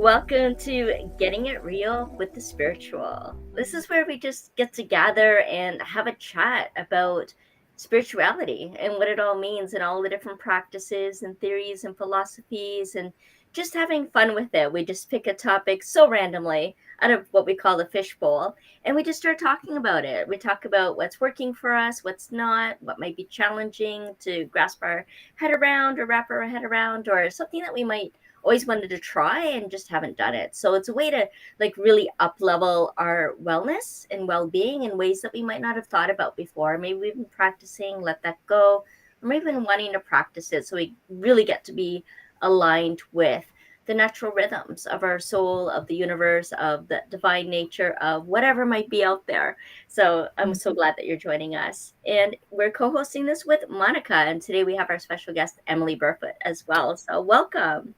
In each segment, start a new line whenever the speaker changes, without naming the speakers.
Welcome to Getting It Real with the Spiritual. This is where we just get to gather and have a chat about spirituality and what it all means and all the different practices and theories and philosophies and just having fun with it. We just pick a topic so randomly out of what we call the fishbowl and we just start talking about it. We talk about what's working for us, what's not, what might be challenging to grasp our head around or wrap our head around, or something that we might always wanted to try and just haven't done it. So it's a way to like really up level our wellness and well-being in ways that we might not have thought about before. Maybe we've been practicing, let that go, or maybe been wanting to practice it so we really get to be aligned with the natural rhythms of our soul, of the universe, of the divine nature, of whatever might be out there. So I'm so glad that you're joining us. And we're co-hosting this with Monica. And today we have our special guest, Emily Burfoot, as well. So welcome.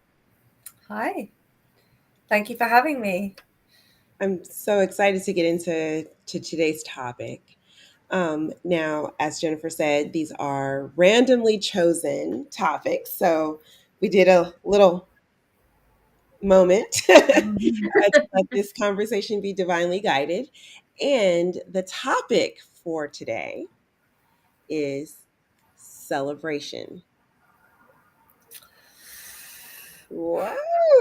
Hi. Thank you for having me.
I'm so excited to get into today's topic. Now, as Jennifer said, these are randomly chosen topics. So we did a little moment to let this conversation be divinely guided. And the topic for today is celebration. Whoa,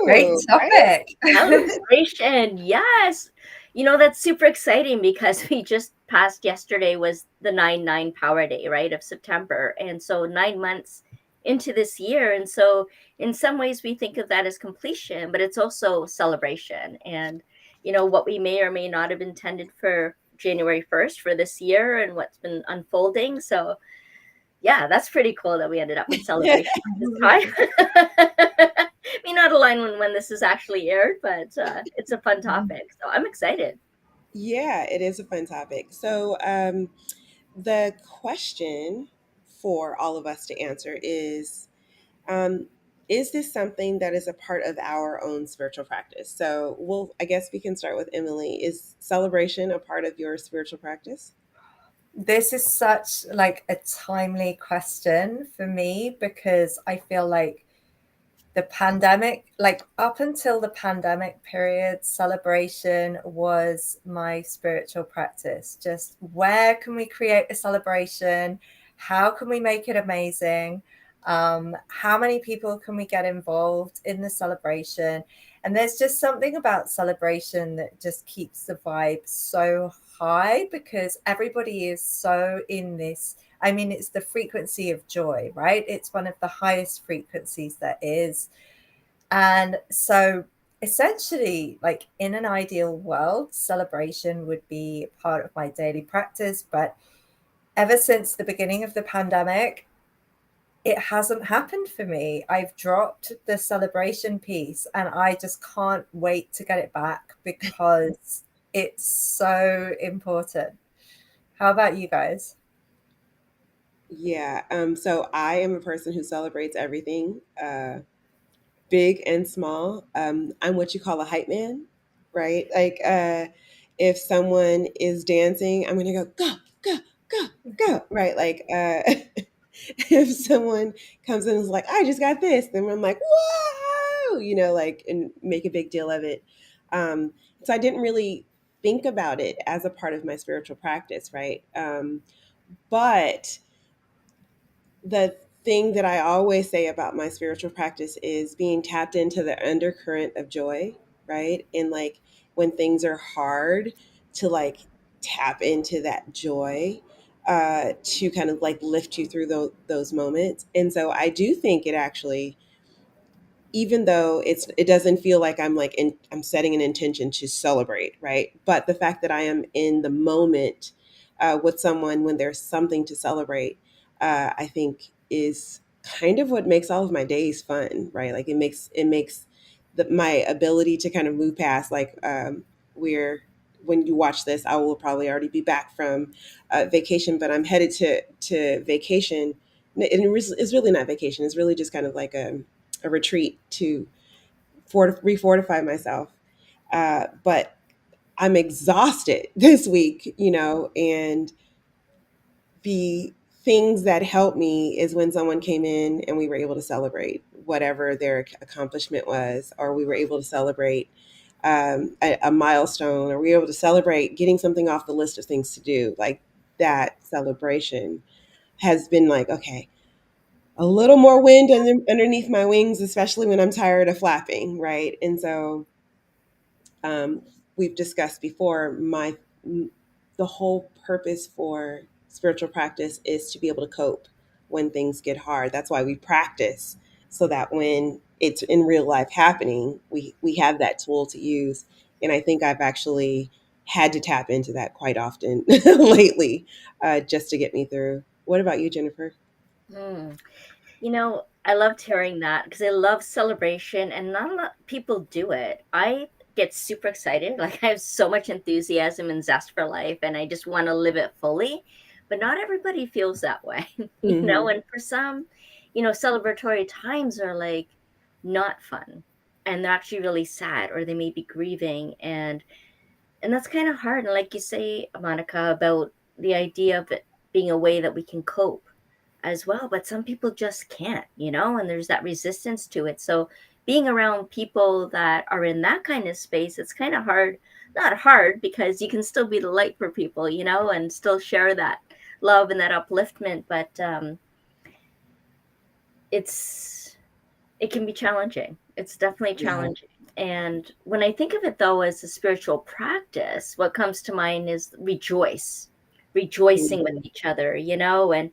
Great
right?
topic.
Celebration, yes. That's super exciting because we just passed yesterday was the 9/9 Power Day, right, of September. And so 9 months into this year. And so in some ways we think of that as completion, but it's also celebration. And, what we may or may not have intended for January 1st for this year and what's been unfolding. So yeah, that's pretty cool that we ended up with celebration this time. May not align when this is actually aired, but it's a fun topic. So I'm excited.
Yeah, it is a fun topic. So, the question for all of us to answer um, is this something that is a part of our own spiritual practice? So, I guess we can start with Emily. Is celebration a part of your spiritual practice?
This is such like a timely question for me because I feel like the pandemic, like up until the pandemic period, celebration was my spiritual practice. Just where can we create a celebration? How can we make it amazing? How many people can we get involved in the celebration? And there's just something about celebration that just keeps the vibe so high because everybody is so in this. I mean, it's the frequency of joy, right? It's one of the highest frequencies there is. And so essentially, like in an ideal world, celebration would be part of my daily practice. But ever since the beginning of the pandemic, it hasn't happened for me. I've dropped the celebration piece and I just can't wait to get it back because it's so important. How about you guys?
Yeah. So I am a person who celebrates everything, big and small. I'm what you call a hype man, right? Like, if someone is dancing, I'm gonna go, go, go, go, right? Like, if someone comes in and is like, I just got this, then I'm like, whoa, like, and make a big deal of it. Um, so I didn't really think about it as a part of my spiritual practice, right? But the thing that I always say about my spiritual practice is being tapped into the undercurrent of joy, right? And like when things are hard, to like tap into that joy, to kind of like lift you through those moments. And so I do think it actually, even though it doesn't feel like I'm setting an intention to celebrate, right? But the fact that I am in the moment, with someone when there's something to celebrate, I think is kind of what makes all of my days fun, right? Like it makes my ability to kind of move past, like, we're when you watch this, I will probably already be back from vacation, but I'm headed to vacation. And it's really not vacation. It's really just kind of like a retreat to refortify myself. But I'm exhausted this week, and the things that helped me is when someone came in and we were able to celebrate whatever their accomplishment was, or we were able to celebrate a milestone, or we were able to celebrate getting something off the list of things to do. Like that celebration has been like, okay, a little more wind underneath my wings, especially when I'm tired of flapping, right? And so um, we've discussed before, the whole purpose for spiritual practice is to be able to cope when things get hard. That's why we practice, so that when it's in real life happening, we have that tool to use. And I think I've actually had to tap into that quite often lately, just to get me through. What about you, Jennifer?
Hmm. I loved hearing that because I love celebration and not a lot of people do it. I get super excited. Like I have so much enthusiasm and zest for life and I just want to live it fully. But not everybody feels that way,
Hmm.
and for some, celebratory times are like not fun and they're actually really sad or they may be grieving and that's kind of hard. And like you say, Monica, about the idea of it being a way that we can cope as well, but some people just can't, and there's that resistance to it. So being around people that are in that kind of space, it's kind of hard, not hard because you can still be the light for people, and still share that love and that upliftment, but it's it can be challenging. It's definitely
Yeah.
challenging. And when I think of it though as a spiritual practice, what comes to mind is rejoicing with
Mhm.
each other, and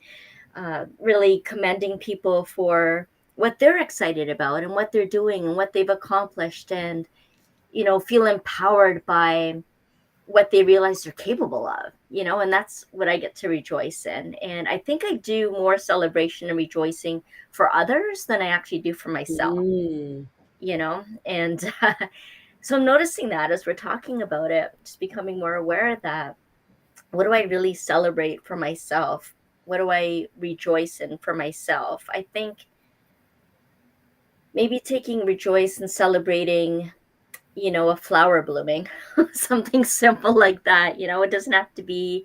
really commending people for what they're excited about and what they're doing and what they've accomplished and feel empowered by what they realize they're capable of, and that's what I get to rejoice in. And I think I do more celebration and rejoicing for others than I actually do for myself,
Mm.
and so I'm noticing that as we're talking about it, just becoming more aware of that. What do I really celebrate for myself? What do I rejoice in for myself? I think maybe taking rejoice and celebrating, a flower blooming, something simple like that. It doesn't have to be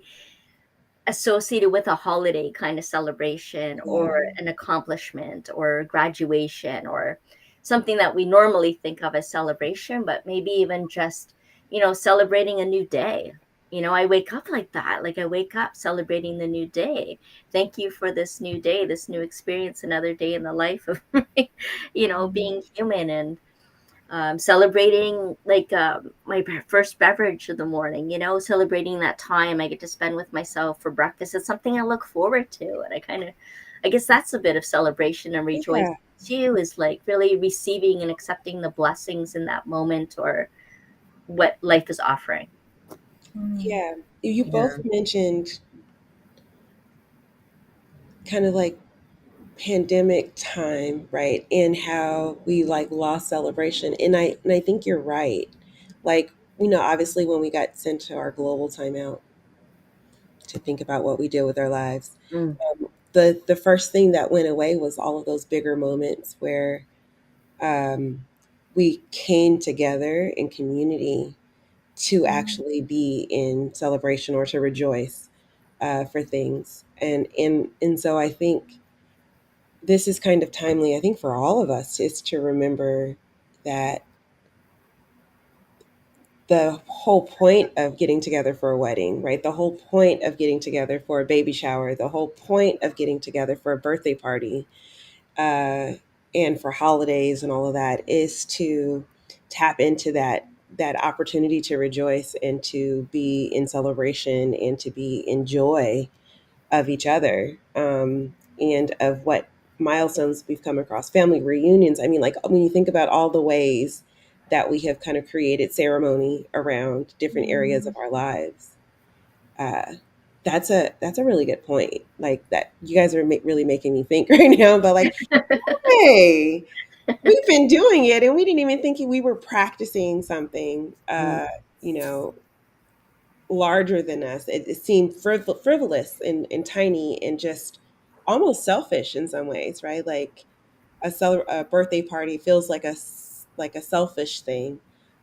associated with a holiday kind of celebration or
Yeah.
an accomplishment or graduation or something that we normally think of as celebration, but maybe even just, celebrating a new day. I wake up like that. Like I wake up celebrating the new day. Thank you for this new day, this new experience, another day in the life of,
Mhm.
being human and celebrating like my first beverage of the morning, celebrating that time I get to spend with myself for breakfast. It's something I look forward to. And I guess that's a bit of celebration and rejoicing
Yeah.
too, is like really receiving and accepting the blessings in that moment or what life is offering.
Mm.
Yeah. You both
Yeah.
mentioned kind of like pandemic time, right? And how we like lost celebration. And I think you're right. Like, obviously when we got sent to our global timeout to think about what we did with our lives,
Mm.
the first thing that went away was all of those bigger moments where um, we came together in community to
Mm.
actually be in celebration or to rejoice for things. And so I think this is kind of timely, I think, for all of us, is to remember that the whole point of getting together for a wedding, right? The whole point of getting together for a baby shower, the whole point of getting together for a birthday party, uh, and for holidays and all of that is to tap into that opportunity to rejoice and to be in celebration and to be in joy of each other, and of what milestones we've come across, family reunions. I mean, like when you think about all the ways that we have kind of created ceremony around different areas of
Mm.
our lives, uh, that's a really good point. Like that, you guys are really making me think right now. But like, hey, we've been doing it, and we didn't even think we were practicing something.
Mm.
You know, larger than us. It seemed frivolous and tiny and just almost selfish in some ways, right? Like a birthday party feels like like a selfish thing,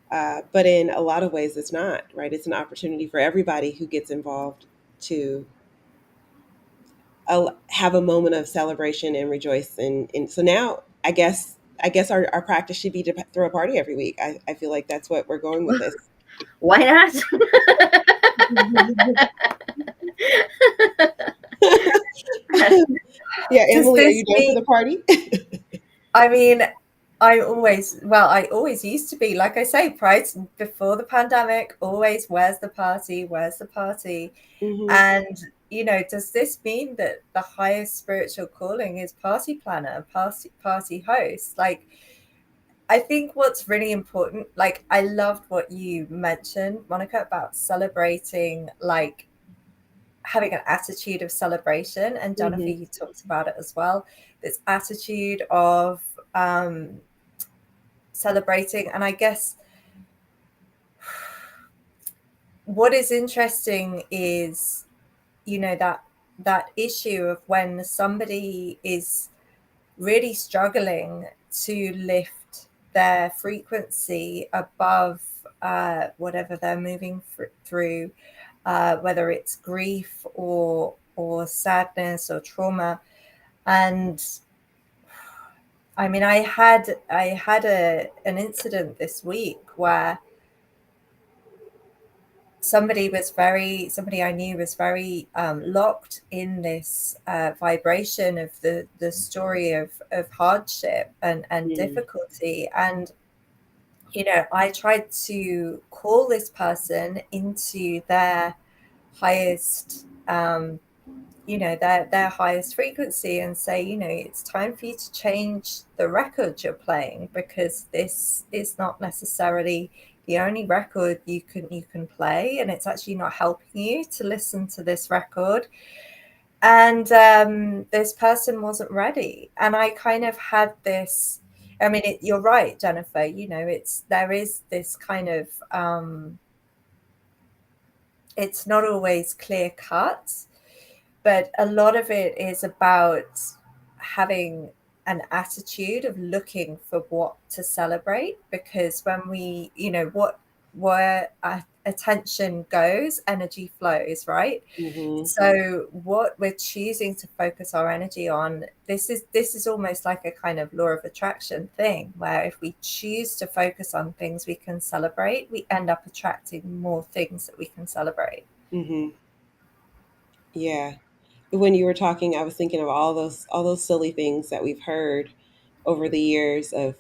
but in a lot of ways, it's not. Right? It's an opportunity for everybody who gets involved to have a moment of celebration and rejoice. And so now I guess our practice should be to throw a party every week. I feel like that's what we're going with this.
Why not?
Yeah,
Does
Emily, are
this
you down for
mean,
the party?
I mean, I always used to be, like I say, prior before the pandemic, always, where's the party? Where's the party?
Hmm.
And, does this mean that the highest spiritual calling is party planner, party host? Like, I think what's really important, like, I loved what you mentioned, Monica, about celebrating, like, having an attitude of celebration. And Jennifer,
Hmm.
you talked about it as well. This attitude of celebrating. And I guess what is interesting is, that issue of when somebody is really struggling to lift their frequency above whatever they're moving through, whether it's grief or sadness or trauma. And I mean, I had an incident this week where somebody I knew was very locked in this vibration of the story of hardship and
Mm.
difficulty. And I tried to call this person into their highest their highest frequency and say, it's time for you to change the record you're playing, because this is not necessarily the only record you can play, and it's actually not helping you to listen to this record. And this person wasn't ready, and I kind of had this. I mean, you're right, Jennifer. There is this kind of it's not always clear cut, but a lot of it is about having an attitude of looking for what to celebrate, because when we where attention goes, energy flows, right?
Hmm.
So what we're choosing to focus our energy on, this is almost like a kind of law of attraction thing, where if we choose to focus on things we can celebrate, we end up attracting more things that we can celebrate.
Hmm. Yeah. When you were talking, I was thinking of all those silly things that we've heard over the years of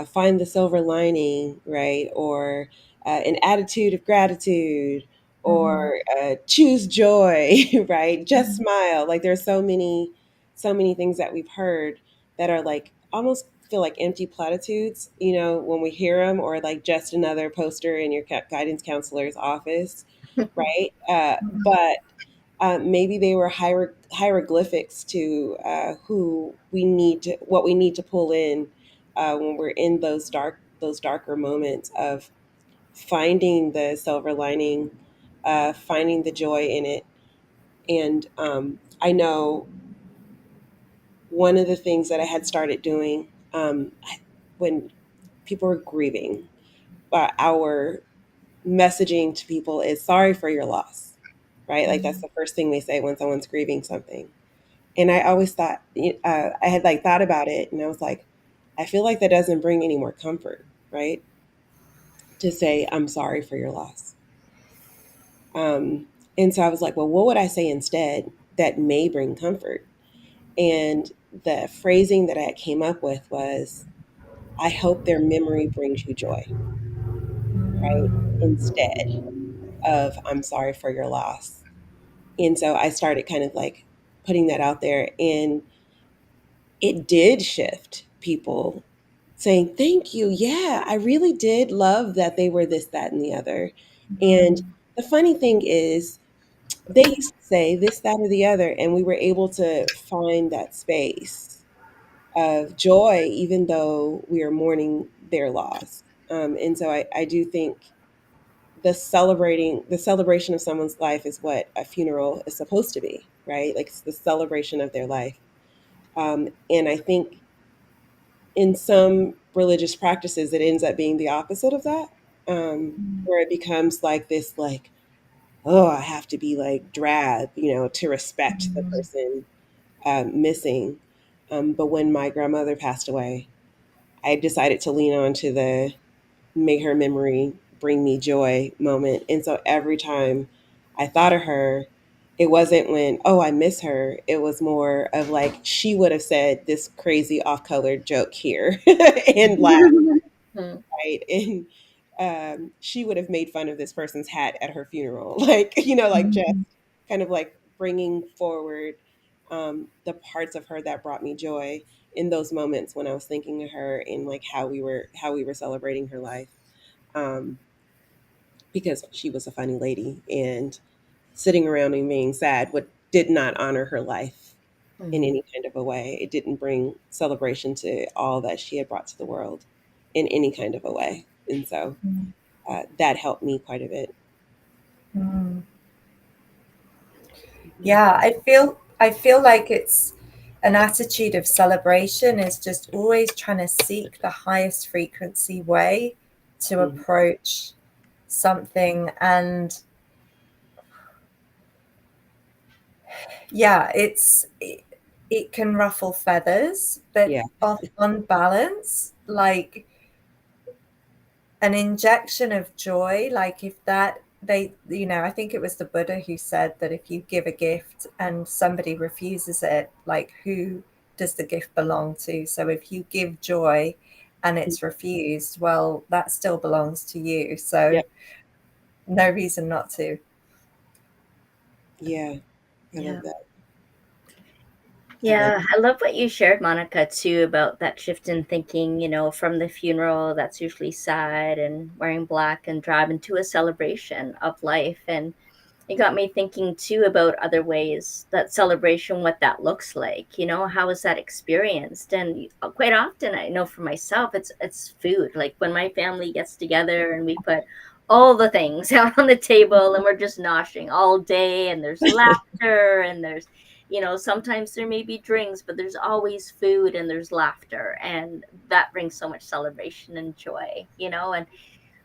find the silver lining, right? Or an attitude of gratitude,
Mm-hmm.
or choose joy, right? Just smile. Like there's so many things that we've heard that are like almost feel like empty platitudes, when we hear them, or like just another poster in your guidance counselor's office, right? But maybe they were hieroglyphics to what we need to pull in when we're in those darker moments of finding the silver lining, finding the joy in it. And I know one of the things that I had started doing when people were grieving, our messaging to people is sorry for your loss, right? Like that's
Mm-hmm.
the first thing we say when someone's grieving something. And I always thought, I had like thought about it, and I was like, I feel like that doesn't bring any more comfort, right? To say, I'm sorry for your loss. Um, and so I was like, well, what would I say instead that may bring comfort? And the phrasing that I came up with was, I hope their memory brings you joy, right? Instead of, I'm sorry for your loss. And so I started kind of like putting that out there. And it did shift people saying, thank you. Yeah, I really did love that they were this, that, and the other. And the funny thing is, they used to say this, that, or the other, and we were able to find that space of joy, even though we are mourning their loss. And so I do think the celebration of someone's life is what a funeral is supposed to be, right? Like it's the celebration of their life. And I think in some religious practices, it ends up being the opposite of that, where it becomes like this, like, oh, I have to be like drab, to respect the person. missing. But when my grandmother passed away, I decided to lean on to the make her memory bring me joy moment. And so every time I thought of her, it wasn't when, oh, I miss her. It was more of like, she would have said this crazy off colored joke here and laughed,
Mm,
right? And she would have made fun of this person's hat at her funeral. Like, like just
Mhm.
kind of like bringing forward the parts of her that brought me joy in those moments when I was thinking of her and like how we were celebrating her life. Um, because she was a funny lady and sitting around and being sad what did not honor her life in
mm,
any kind of a way. It didn't bring celebration to all that she had brought to the world in any kind of a way. And so that helped me quite a bit.
Mhm.
Yeah.
Yeah, I feel like it's an attitude of celebration is just always trying to seek the highest frequency way to
Mhm.
approach something. And yeah, it can ruffle feathers, but
Yeah.
on balance, like an injection of joy, like if that they I think it was the Buddha who said that if you give a gift and somebody refuses it, like who does the gift belong to? So if you give joy and it's refused, well, that still belongs to you, so
Yep.
no reason not to.
Yeah. I
yeah.
love that. I love
Yeah, I love what you shared, Monica, too, about that shift in thinking, from the funeral that's usually sad and wearing black and driving to a celebration of life. And it got me thinking too about other ways that celebration, what that looks like. How is that experienced? And quite often, I know for myself, it's food. Like when my family gets together and we put all the things out on the table and we're just noshing all day, and there's laughter and there's sometimes there may be drinks, but there's always food and there's laughter, and that brings so much celebration and joy. And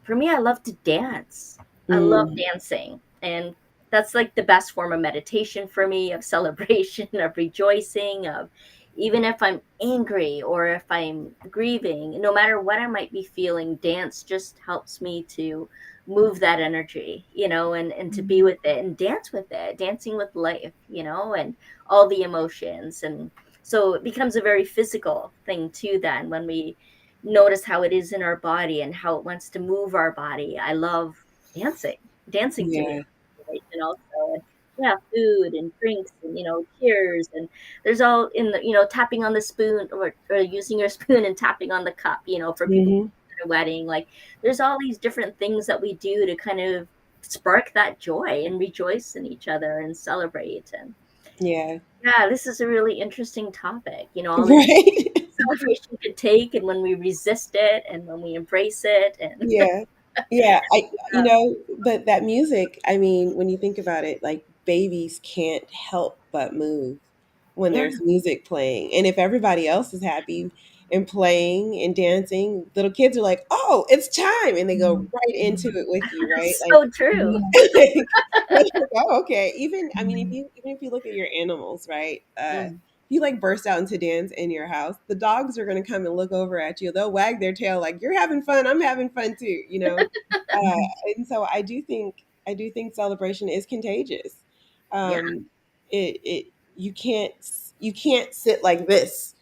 for me, I love to dance. I love
Mm,
dancing. And that's like the best form of meditation for me, of celebration, of rejoicing, of even if I'm angry or if I'm grieving, no matter what I might be feeling, dance just helps me to move that energy, and to be with it and dance with it, dancing with life, and all the emotions. And so it becomes a very physical thing too, then, when we notice how it is in our body and how it wants to move our body. I love dancing. Dancing to me
yeah.
is celebration also. And yeah, food and drinks and cheers, and there's all in the tapping on the spoon, or using your spoon and tapping on the cup, for people
Hmm.
at a wedding. Like there's all these different things that we do to kind of spark that joy and rejoice in each other and celebrate. And
Yeah.
yeah, this is a really interesting topic. All the
Right.
celebration could take, and when we resist it and when we embrace it. And
Yeah. Yeah. But that music, I mean, when you think about it, like babies can't help but move when
yeah,
there's music playing. And if everybody else is happy and playing and dancing, little kids are like, oh, it's time. And they go right into it with you, right? Like,
so true.
like, oh, okay. Even I mean, if you look at your animals, right?
Mm.
If you like burst out into dance in your house, the dogs are going to come and look over at you. They'll wag their tail like you're having fun. I'm having fun too. Uh, and so I do think celebration is contagious.
Yeah.
Um, it you can't sit like this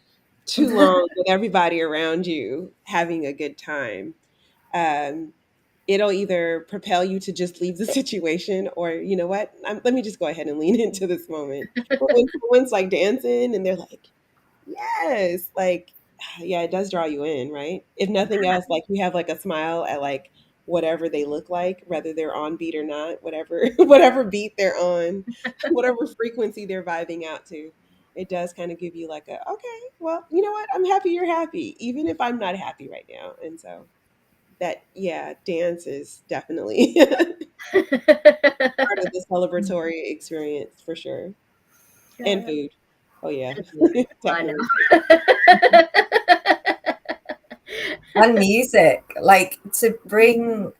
too long with everybody around you having a good time. Um, it'll either propel you to just leave the situation, or you know what, let me just go ahead and lean into this moment. But when someone's like dancing and they're like, yes, like, yeah, it does draw you in, right? If nothing else, like you have like a smile at like whatever they look like, whether they're on beat or not, whatever whatever beat they're on, whatever frequency they're vibing out to. It does kind of give you like a, okay, well, you know what, I'm happy you're happy even if I'm not happy right now. And so that, yeah, dance is definitely part of the celebratory experience for sure. And
Yeah.
food. Oh yeah.
I
Definitely.
know.
And music, like to bring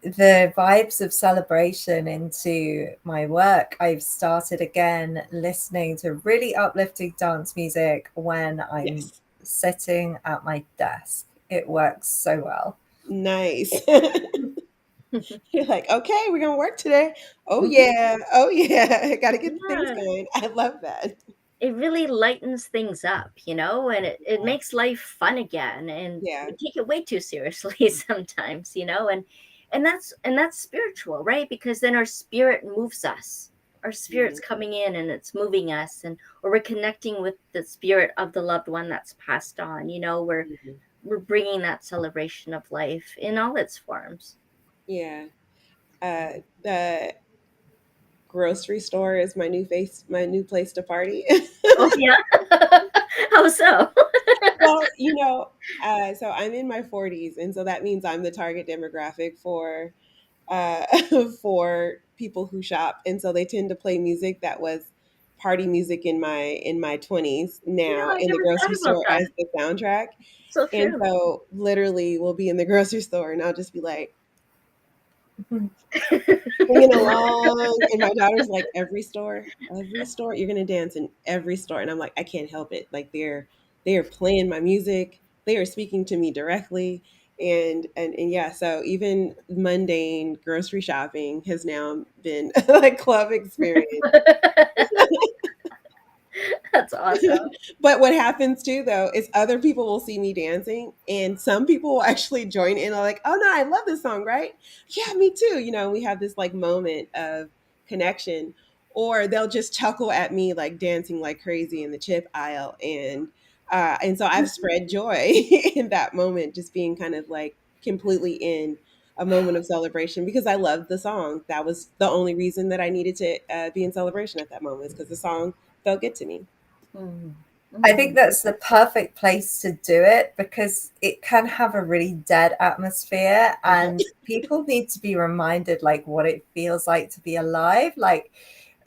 the vibes of celebration into my work, I've started again listening to really uplifting dance music when I'm
Yes.
sitting at my desk. It works so well.
Nice. You're like, okay, we're gonna work today. Oh
Mhm.
yeah, oh yeah. Gotta get the things
Yeah.
going. I love that.
It really lightens things up, and it makes life fun again. And
Yeah.
we take it way too seriously sometimes, and that's spiritual, right? Because then our spirit moves us. Our spirit's
Mhm.
coming in and it's moving us, and or we're connecting with the spirit of the loved one that's passed on.
Mhm.
We're bringing that celebration of life in all its forms.
Yeah. The grocery store is my new place to party.
Oh yeah. How so?
Well, so I'm in my 40s, and so that means I'm the target demographic for uh, for people who shop, and so they tend to play music that was party music in my 20s now
I
in the
never
grocery
thought about
store
that.
as the soundtrack.
So
And
true.
so literally we'll be in the grocery store and I'll just be like singing along, and my daughter's like, every store, you're gonna dance in every store, and I'm like, I can't help it. Like they are playing my music, they are speaking to me directly, and yeah. So even mundane grocery shopping has now been like club experience.
That's awesome.
But what happens too, though, is other people will see me dancing, and some people will actually join in. Are like, "Oh no, I love this song, right? Yeah, me too." We have this like moment of connection, or they'll just chuckle at me like dancing like crazy in the chip aisle, and so I've spread joy in that moment, just being kind of like completely in a moment of celebration because I loved the song. That was the only reason that I needed to be in celebration at that moment, is because the song felt good to me.
Mm.
I think
Mhm.
that's the perfect place to do it because it can have a really dead atmosphere, and people need to be reminded like what it feels like to be alive. Like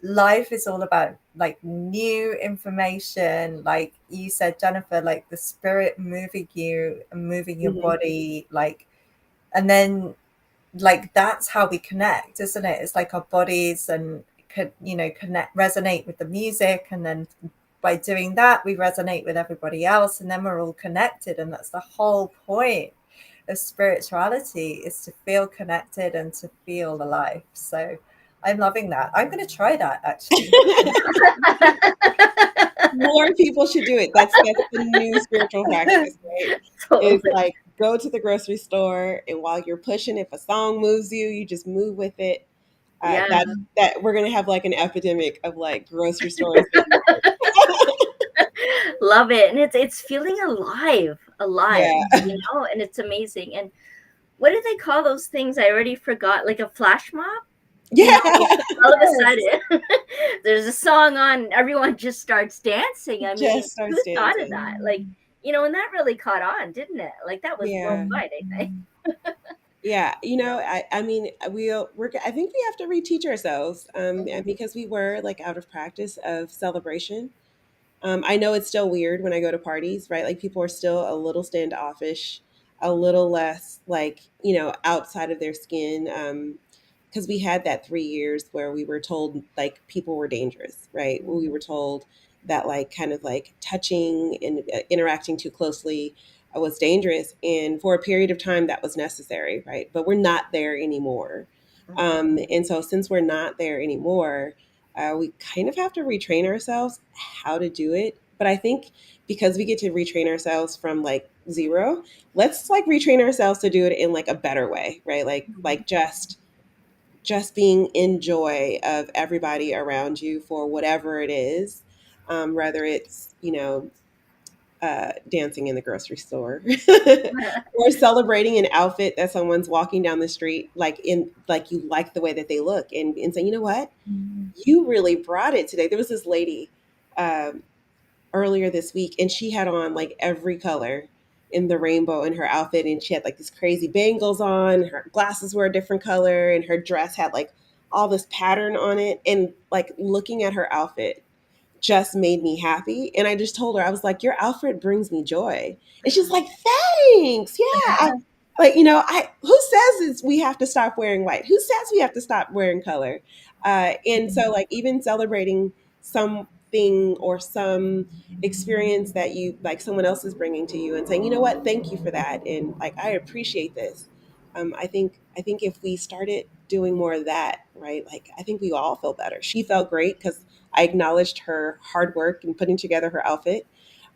life is all about like new information, like you said, Jennifer, like the spirit moving you and moving your
Mhm.
body, like, and then like that's how we connect, isn't it? It's like our bodies and could connect, resonate with the music, and then by doing that we resonate with everybody else, and then we're all connected. And that's the whole point of spirituality, is to feel connected and to feel alive. So I'm loving that. I'm going to try that actually.
More people should do it. That's the new spiritual practice, right? Is
Totally.
like go to the grocery store, and while you're pushing, if a song moves you, you just move with it.
Yeah.
That we're gonna have like an epidemic of like grocery stores.
Love it. And it's feeling alive, alive,
Yeah,
and it's amazing. And what do they call those things? I already forgot. Like a flash mob?
yeah.
All of a
Yes.
sudden, there's a song on, everyone just starts dancing. I mean,
Just
who
starts
thought of
dancing.
that? Like, and that really caught on, didn't it? Like, that was
Yeah,
worldwide, I think.
yeah. I mean, I think we have to reteach ourselves, and
Mhm.
because we were like out of practice of celebration. I know it's still weird when I go to parties, right? Like people are still a little standoffish, a little less like, outside of their skin. Because we had that 3 years where we were told like people were dangerous, right? We were told that like kind of like touching and interacting too closely was dangerous. And for a period of time, that was necessary, right? But we're not there anymore.
Mhm.
And so since we're not there anymore, we kind of have to retrain ourselves how to do it. But I think because we get to retrain ourselves from like zero, let's like retrain ourselves to do it in like a better way, right? Like just being in joy of everybody around you for whatever it is, whether it's dancing in the grocery store or celebrating an outfit that someone's walking down the street like you like the way that they look, and say, you know what, you really brought it today. There was this lady um, earlier this week, and she had on like every color in the rainbow in her outfit, and she had like these crazy bangles on. Her glasses were a different color, and her dress had like all this pattern on it. And like looking at her outfit just made me happy. And I just told her, I was like, your outfit brings me joy. And she's like, thanks. Yeah. Like, I who says we have to stop wearing white? Who says we have to stop wearing color? And so, like, even celebrating something or some experience that you like someone else is bringing to you and saying, you know what, thank you for that, and like I appreciate this. I think if we started doing more of that, right, like I think we all feel better. She felt great because I acknowledged her hard work in putting together her outfit.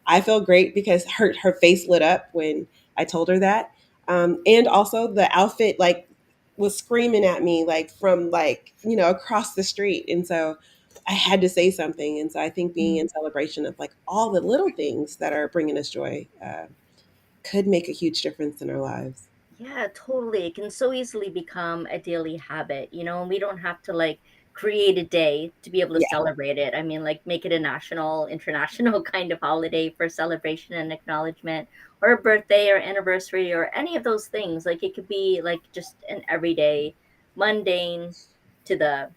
I felt great because her face lit up when I told her that. And also the outfit like was screaming at me like from like across the street, and so I had to say something. And so I think being in celebration of like all the little things that are bringing us joy could make a huge difference in our lives.
Yeah, totally. It can so easily become a daily habit, and we don't have to like create a day to be able to
Yeah,
celebrate it. I mean, like make it a national, international kind of holiday for celebration and acknowledgement, or a birthday or anniversary or any of those things. Like it could be like just an everyday, mundane to the,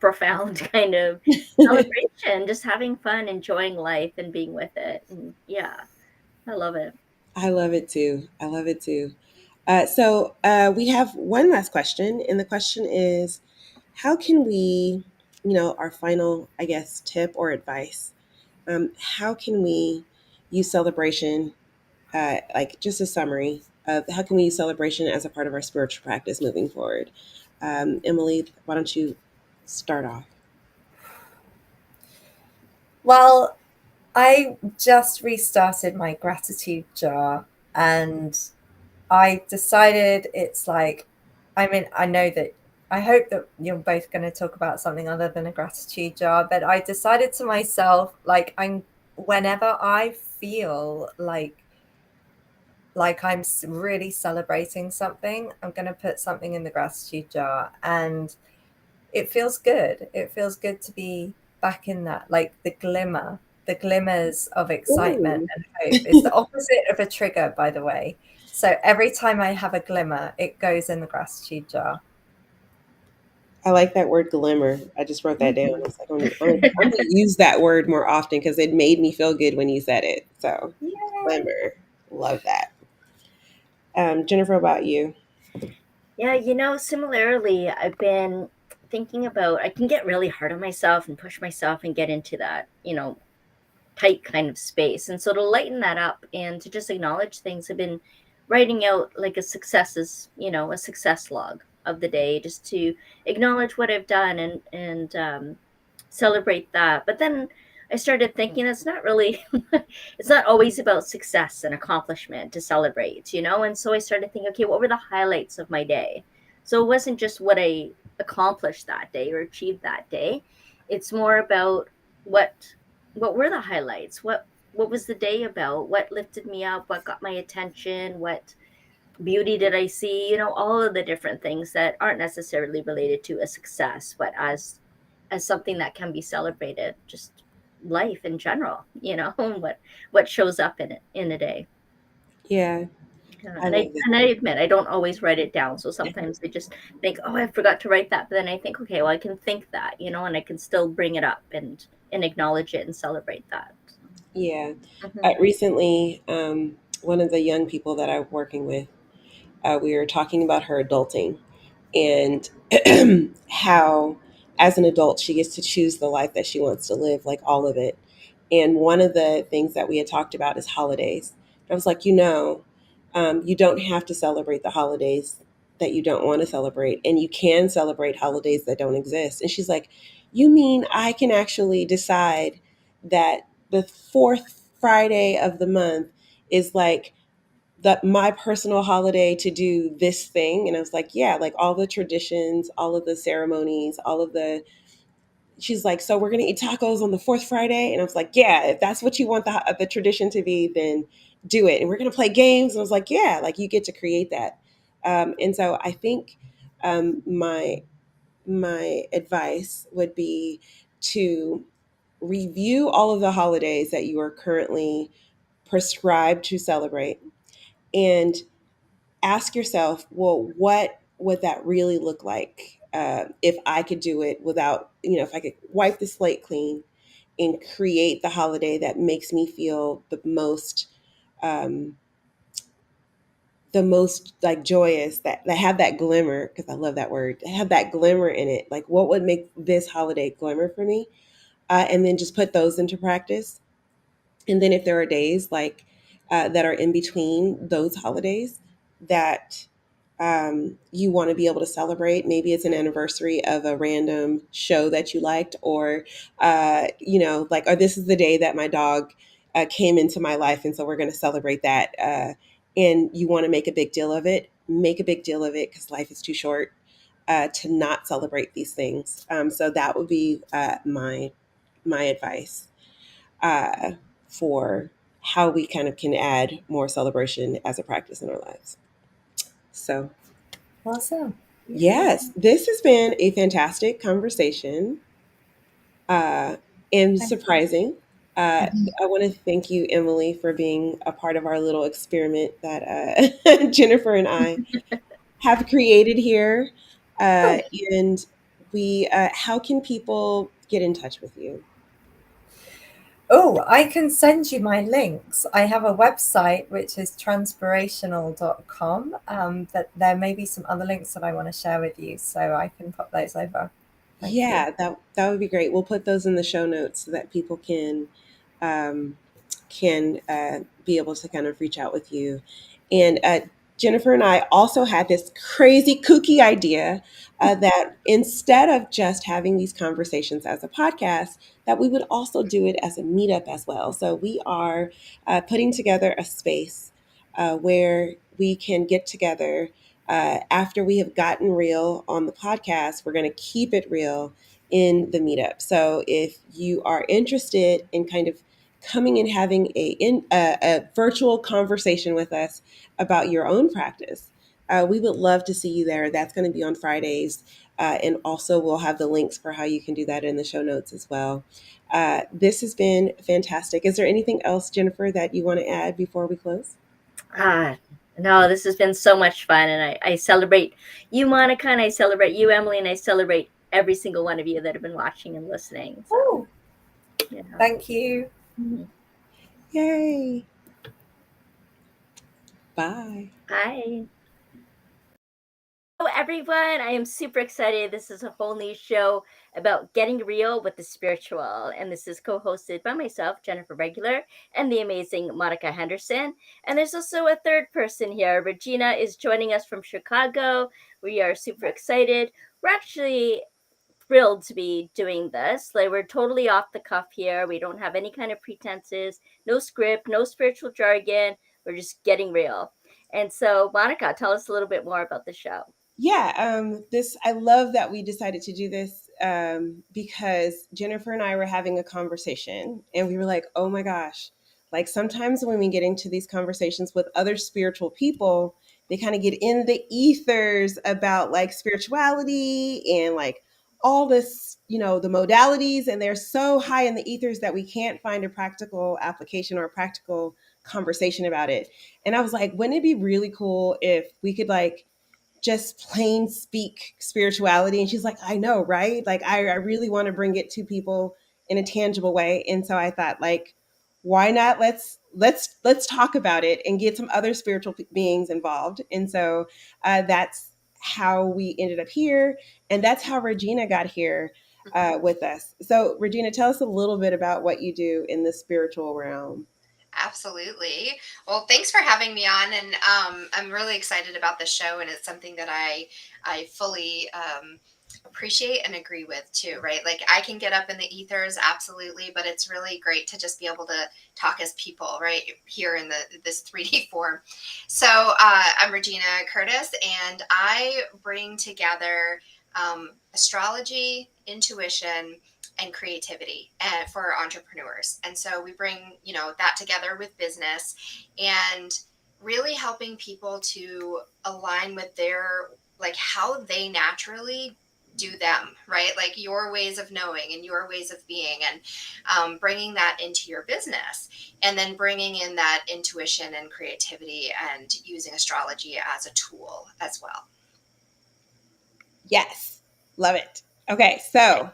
profound kind of celebration, just having fun, enjoying life and being with it. And yeah, I love it.
I love it too. I love it too. So we have one last question, and the question is, how can we, our final, I guess, tip or advice? How can we use celebration, like just a summary of how can we use celebration as a part of our spiritual practice moving forward? Emily, why don't you start off?
Well, I just restarted my gratitude jar, and I decided it's like, I mean, I know that I hope that you're both going to talk about something other than a gratitude jar, but I decided to myself, like, whenever I feel like really celebrating something, I'm going to put something in the gratitude jar, and it feels good. It feels good to be back in that, like the glimmers of excitement
Ooh,
and hope. It's the opposite of a trigger, by the way. So every time I have a glimmer, it goes in the gratitude jar.
I like that word glimmer. I just wrote that down. I
Mhm.
was like, I'm gonna use that word more often because it made me feel good when you said it. So,
Yay.
glimmer, love that. Jennifer, about you?
Yeah, similarly, I've been thinking about I can get really hard on myself and push myself and get into that, tight kind of space. And so to lighten that up and to just acknowledge things, I've been writing out like a success log of the day, just to acknowledge what I've done and celebrate that. But then I started thinking it's not really it's not always about success and accomplishment to celebrate, And so I started thinking, okay, what were the highlights of my day? So it wasn't just what I accomplished that day or achieved that day. It's more about what what were the highlights? What was the day about? What lifted me up? What got my attention? What beauty did I see? All of the different things that aren't necessarily related to a success, but as something that can be celebrated, just life in general, what shows up in a day.
Yeah, I
And I
love that.
and I admit I don't always write it down. So sometimes I just think, oh, I forgot to write that. But then I think, okay, well, I can think that, and I can still bring it up and acknowledge it and celebrate that.
Yeah.
Mhm.
Recently, one of the young people that I'm working with, we were talking about her adulting and how, as an adult, she gets to choose the life that she wants to live, like all of it. And one of the things that we had talked about is holidays. I was like, you don't have to celebrate the holidays that you don't want to celebrate, and you can celebrate holidays that don't exist. And she's like, you mean I can actually decide that the fourth Friday of the month is like my personal holiday to do this thing? And I was like, yeah, like all the traditions, all of the ceremonies, all of the she's like, so we're gonna eat tacos on the fourth Friday? And I was like, yeah, if that's what you want the tradition to be, then do it. And we're gonna play games. And I was like, yeah, like you get to create that. And so I think my advice would be to review all of the holidays that you are currently prescribed to celebrate, and ask yourself, well, what would that really look like if I could do it without, if I could wipe the slate clean and create the holiday that makes me feel the most um, the most like joyous, that have that glimmer, because I love that word, have that glimmer in it. Like, what would make this holiday glimmer for me? And then just put those into practice. And then if there are days like that are in between those holidays that you want to be able to celebrate, maybe it's an anniversary of a random show that you liked, or like, or this is the day that my dog came into my life, and so we're going to celebrate that. And you want to make a big deal of it, make a big deal of it, because life is too short to not celebrate these things. So that would be my advice uh, for how we kind of can add more celebration as a practice in our lives. So,
Awesome.
yes, this has been a fantastic conversation uh, and
Thank
surprising.
you.
I want to thank you, Emily, for being a part of our little experiment that Jennifer and I have created here.
Oh,
And how can people get in touch with you?
oh, I can send you my links. I have a website which is transpirational.com. But there may be some other links that I want to share with you, so I can pop those over. Thank you.
Yeah, that would be great. We'll put those in the show notes so that people um, can be able to kind of reach out with you. And Jennifer and I also had this crazy kooky idea that instead of just having these conversations as a podcast, that we would also do it as a meetup as well. So we are putting together a space where we can get together. After we have gotten real on the podcast, we're going to keep it real in the meetup. So if you are interested in kind of coming and having a virtual conversation with us about your own practice, we would love to see you there. That's going to be on Fridays. And also, we'll have the links for how you can do that in the show notes as well. This has been fantastic. Is there anything else, Jennifer, that you want to add before we close?
Ah, no, this has been so much fun. And I celebrate you, Monica, and I celebrate you, Emily, and I celebrate every single one of you that have been watching and listening. So,
Oh,
yeah.
thank you.
Mhm.
Yay. Bye.
Bye. Hello, everyone. I am super excited. This is a whole new show about getting real with the spiritual. And this is co hosted by myself, Jennifer Regular, and the amazing Monica Henderson. And there's also a third person here. Regina is joining us from Chicago. We are super excited. We're actually thrilled to be doing this. Like, we're totally off the cuff here. We don't have any kind of pretenses, no script, no spiritual jargon. We're just getting real. And so, Monica, tell us a little bit more about the show.
Yeah, this I love that we decided to do this because Jennifer and I were having a conversation, and we were like, "Oh my gosh!" Like, sometimes when we get into these conversations with other spiritual people, they kind of get in the ethers about like spirituality and like all this, the modalities, and they're so high in the ethers that we can't find a practical application or a practical conversation about it. And I was like, wouldn't it be really cool if we could like just plain speak spirituality? And she's like, I know, right? Like, I really want to bring it to people in a tangible way. And so I thought, like, why not? Let's talk about it and get some other spiritual beings involved. And so that's how we ended up here, and that's how Regina got here with us. So Regina, tell us a little bit about what you do in the spiritual realm.
Absolutely. Well, thanks for having me on, and I'm really excited about this show, and it's something that I fully appreciate and agree with too. Right? Like, I can get up in the ethers, absolutely, but it's really great to just be able to talk as people, right here in this 3D form. So I'm Regina Curtis, and I bring together astrology, intuition, and creativity for entrepreneurs. And so we bring, that together with business and really helping people to align with their, like, how they naturally do them, right? Like your ways of knowing and your ways of being, and bringing that into your business, and then bringing in that intuition and creativity and using astrology as a tool as well.
Yes, love it. Okay, so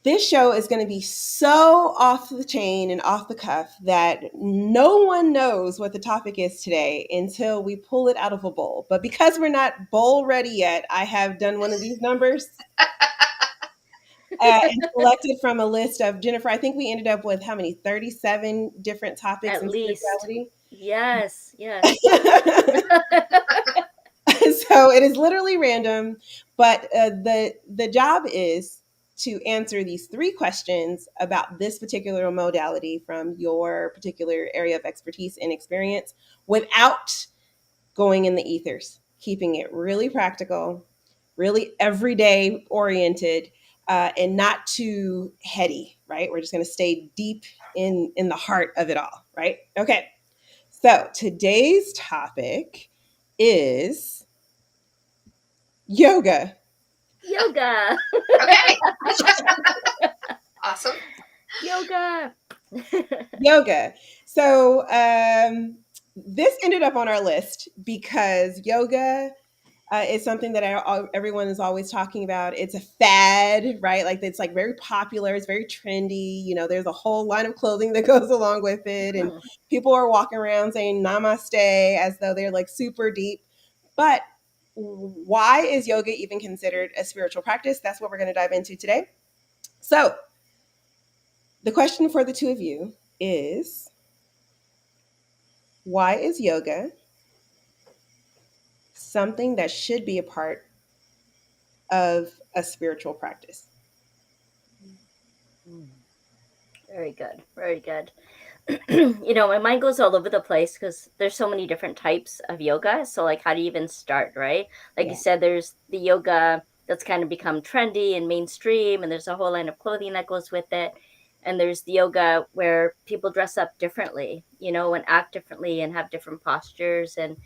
This show is going to be so off the chain and off the cuff that no one knows what the topic is today until we pull it out of a bowl. But because we're not bowl ready yet, I have done one of these numbers and selected from a list of, Jennifer, I think we ended up with how many? 37 different topics
At
in
least.
spirituality?
Yes, yes.
So it is literally random, but the job is to answer these 3 questions about this particular modality from your particular area of expertise and experience without going in the ethers, keeping it really practical, really everyday oriented, and not too heady, right? We're just going to stay deep in the heart of it all, right? Okay. So today's topic is yoga.
Yoga.
Okay. Awesome.
Yoga.
Yoga. So this ended up on our list because yoga is something that everyone is always talking about. It's a fad, right? Like it's like very popular. It's very trendy. You know, there's a whole line of clothing that goes along with it, and people are walking around saying namaste as though they're like super deep. But why is yoga even considered a spiritual practice? That's what we're going to dive into today. So the question for the 2 of you is, why is yoga something that should be a part of a spiritual practice?
Very good. Very good. You know, my mind goes all over the place because there's so many different types of yoga. So, like, how do you even start, right? Like you said, there's the yoga that's kind of become trendy and mainstream, and there's a whole line of clothing that goes with it. And there's the yoga where people dress up differently, you know, and act differently and have different postures and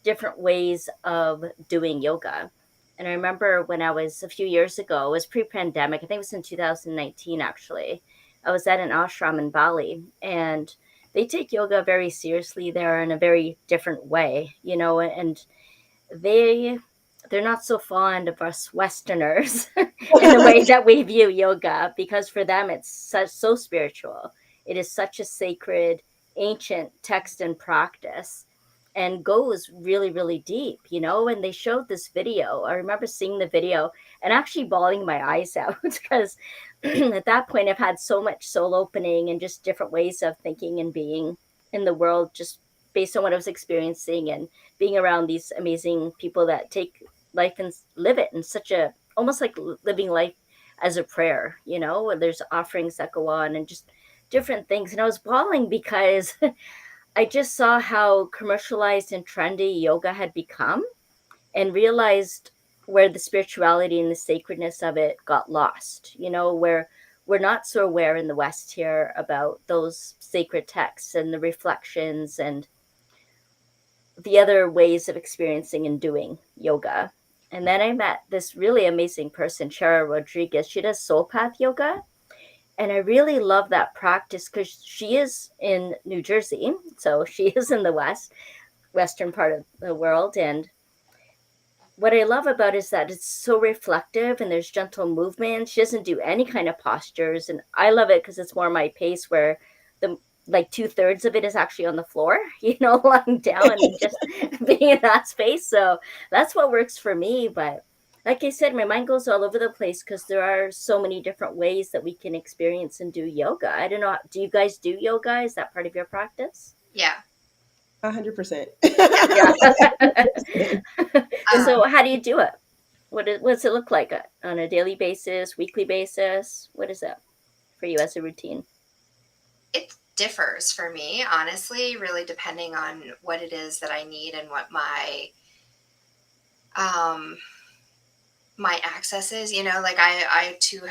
different ways of doing yoga. And I remember when I was a few years ago, it was pre-pandemic, I think it was in 2019 actually. I was at an ashram in Bali, and they take yoga very seriously there in a very different way, you know, and they they're not so fond of us Westerners in the way that we view yoga, because for them it's so spiritual. It is such a sacred, ancient text and practice, and goes really, really deep, you know. And they showed this video. I remember seeing the video and actually bawling my eyes out because at that point I've had so much soul opening and just different ways of thinking and being in the world, just based on what I was experiencing and being around these amazing people that take life and live it in such a, almost like living life as a prayer, you know. There's offerings that go on and just different things. And I was bawling because I just saw how commercialized and trendy yoga had become, and realized where the spirituality and the sacredness of it got lost, you know, where we're not so aware in the West here about those sacred texts and the reflections and the other ways of experiencing and doing yoga. And then I met this really amazing person, Chara Rodriguez. She does soul path yoga. And I really love that practice because she is in New Jersey. So she is in the western part of the world. And what I love about it is that it's so reflective and there's gentle movement. She doesn't do any kind of postures. And I love it because it's more my pace, where the like 2/3 of it is actually on the floor, you know, lying down and just being in that space. So that's what works for me. But like I said, my mind goes all over the place because there are so many different ways that we can experience and do yoga. I don't know. Do you guys do yoga? Is that part of your practice?
Yeah.
100%.
Yeah. So how do you do it? What does it look like on a daily basis, weekly basis? What is it for you as a routine?
It differs for me, honestly, really depending on what it is that I need and what um my access is. You know, like I too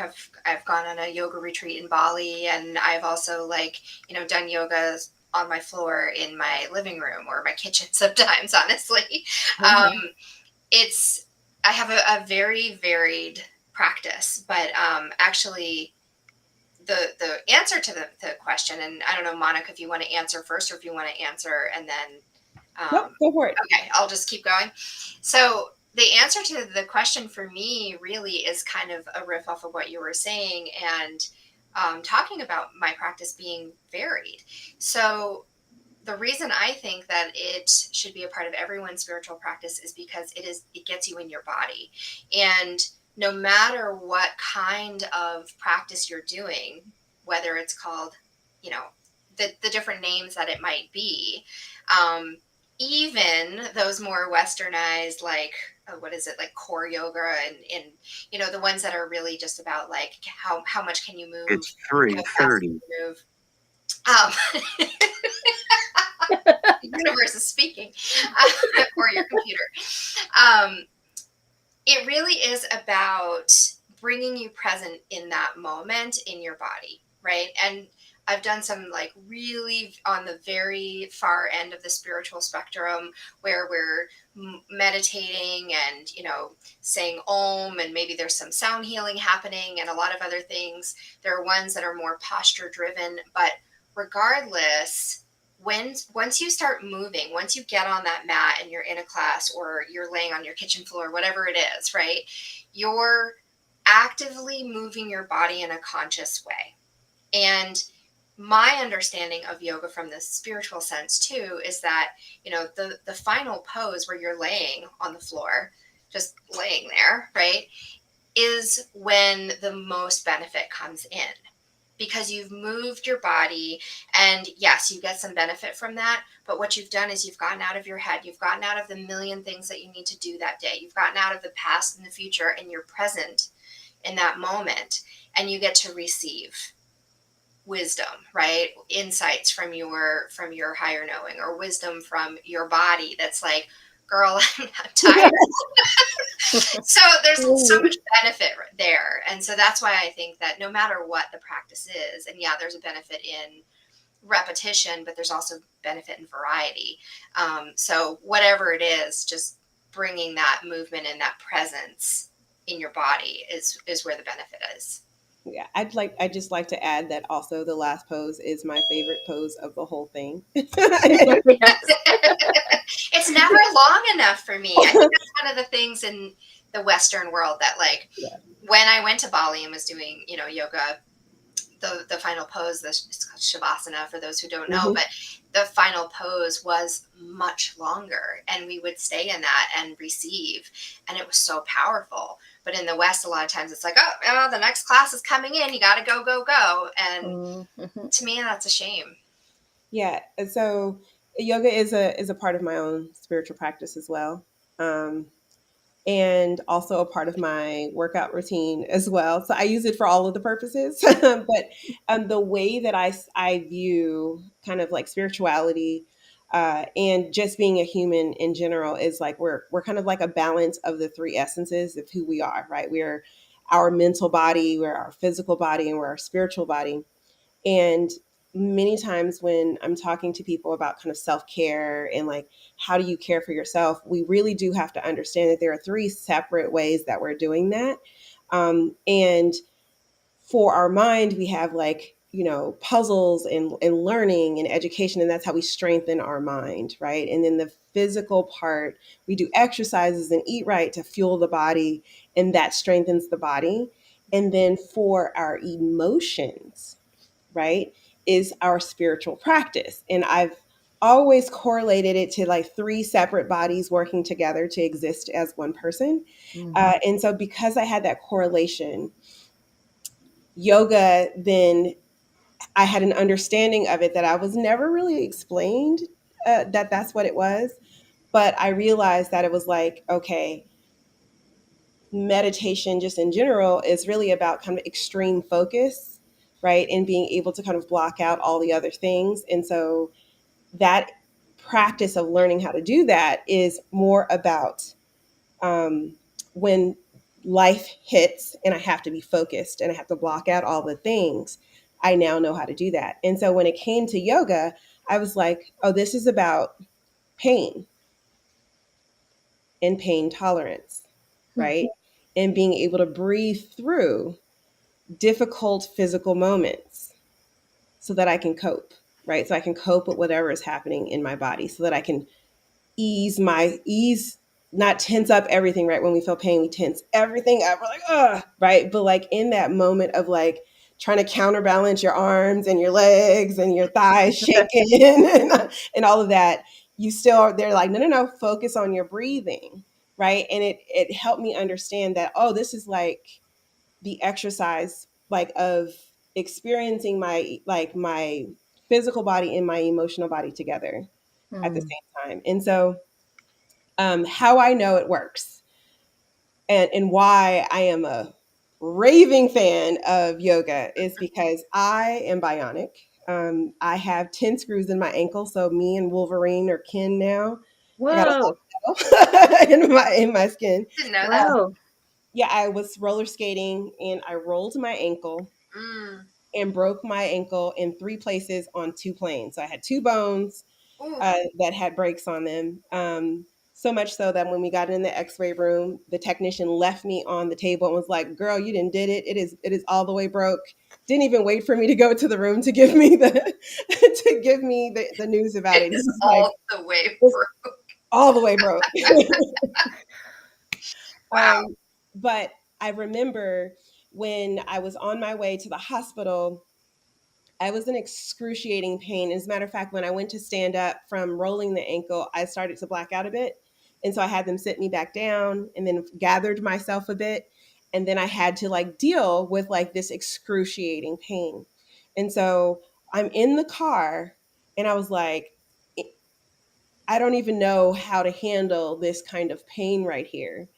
I've gone on a yoga retreat in Bali, and I've also, like, you know, done yoga on my floor in my living room or my kitchen sometimes, honestly. It's I have a very varied practice, but actually the answer to the question, and I don't know, Monica, if you want to answer first or if you want to answer and then
Nope, go for it.
okay, I'll just keep going. So the answer to the question for me really is kind of a riff off of what you were saying, and talking about my practice being varied. So the reason I think that it should be a part of everyone's spiritual practice is because it gets you in your body. And no matter what kind of practice you're doing, whether it's called, you know, the different names that it might be, um, even those more westernized, like what is it, like core yoga, and the ones that are really just about like how much can you move,
It's
how fast can
3:30.
you move. The universe is speaking, or your computer. Um, it really is about bringing you present in that moment in your body, right? And I've done some like really on the very far end of the spiritual spectrum where we're meditating and, saying Om, and maybe there's some sound healing happening and a lot of other things. There are ones that are more posture driven, but regardless, once you start moving, once you get on that mat and you're in a class or you're laying on your kitchen floor, whatever it is, right? You're actively moving your body in a conscious way. And my understanding of yoga from the spiritual sense too is that, the final pose where you're laying on the floor, just laying there, right, is when the most benefit comes in, because you've moved your body. And yes, you get some benefit from that. But what you've done is you've gotten out of your head. You've gotten out of the million things that you need to do that day. You've gotten out of the past and the future, and you're present in that moment. And you get to receive wisdom, right? Insights from your higher knowing, or wisdom from your body that's like, girl, I'm tired. So there's so much benefit there. And so that's why I think that no matter what the practice is, and yeah, there's a benefit in repetition, but there's also benefit in variety. So whatever it is, just bringing that movement and that presence in your body is where the benefit is.
Yeah, I'd just like to add that also the last pose is my favorite pose of the whole thing.
It's never long enough for me. I think that's one of the things in the Western world that, like,
Yeah.
when I went to Bali and was doing, yoga, the final pose, it's called Shavasana for those who don't know, but the final pose was much longer, and we would stay in that and receive, and it was so powerful. But in the West, a lot of times it's like, oh, the next class is coming in, you got to go, go, go. And to me, that's a shame.
Yeah, and so yoga is a part of my own spiritual practice as well, and also a part of my workout routine as well. So I use it for all of the purposes. But the way that I view kind of like spirituality, and just being a human in general, is like we're kind of like a balance of the three essences of who we are, right? We're our mental body, we're our physical body, and we're our spiritual body. And many times when I'm talking to people about kind of self-care and like, how do you care for yourself? We really do have to understand that there are three separate ways that we're doing that. And for our mind, we have like, puzzles and learning and education, and that's how we strengthen our mind, right? And then the physical part, we do exercises and eat right to fuel the body, and that strengthens the body. And then for our emotions, right, is our spiritual practice. And I've always correlated it to like three separate bodies working together to exist as one person. And so because I had that correlation, yoga, then I had an understanding of it that I was never really explained, that that's what it was. But I realized that it was like, okay, meditation just in general is really about kind of extreme focus, right? And being able to kind of block out all the other things. And so that practice of learning how to do that is more about, when life hits and I have to be focused and I have to block out all the things, I now know how to do that. And so when it came to yoga, I was like, oh, this is about pain and pain tolerance, right? And being able to breathe through difficult physical moments so that I can cope, right? So I can cope with whatever is happening in my body, so that I can ease not tense up everything, right? When we feel pain, we tense everything up. We're like, ugh, right? But like in that moment of like trying to counterbalance your arms and your legs and your thighs shaking and all of that, you still, they're like, no, no, no, focus on your breathing, right? And it helped me understand that, oh, this is like the exercise like of experiencing my physical body and my emotional body together at the
Mm.
same time. And so how I know it works and why I am a raving fan of yoga is because I am bionic. I have 10 screws in my ankle, so me and Wolverine are kin now. I got a
Whoa.
hot metal in my skin.
Didn't know that.
Wow.
Yeah, I was roller skating and I rolled my ankle
Mm.
and broke my ankle in 3 places on 2 planes. So I had 2 bones
Ooh.
that had breaks on them. So much so that when we got in the X-ray room, the technician left me on the table and was like, "Girl, you didn't did it. It is all the way broke." Didn't even wait for me to go to the room to give me the to give me the news about it. He
It's
was like,
all the way
"It's
through.
all the way broke."
Wow.
But I remember when I was on my way to the hospital, I was in excruciating pain. As a matter of fact, when I went to stand up from rolling the ankle, I started to black out a bit. And so I had them sit me back down and then gathered myself a bit. And then I had to like deal with like this excruciating pain. And so I'm in the car and I was like, I don't even know how to handle this kind of pain right here.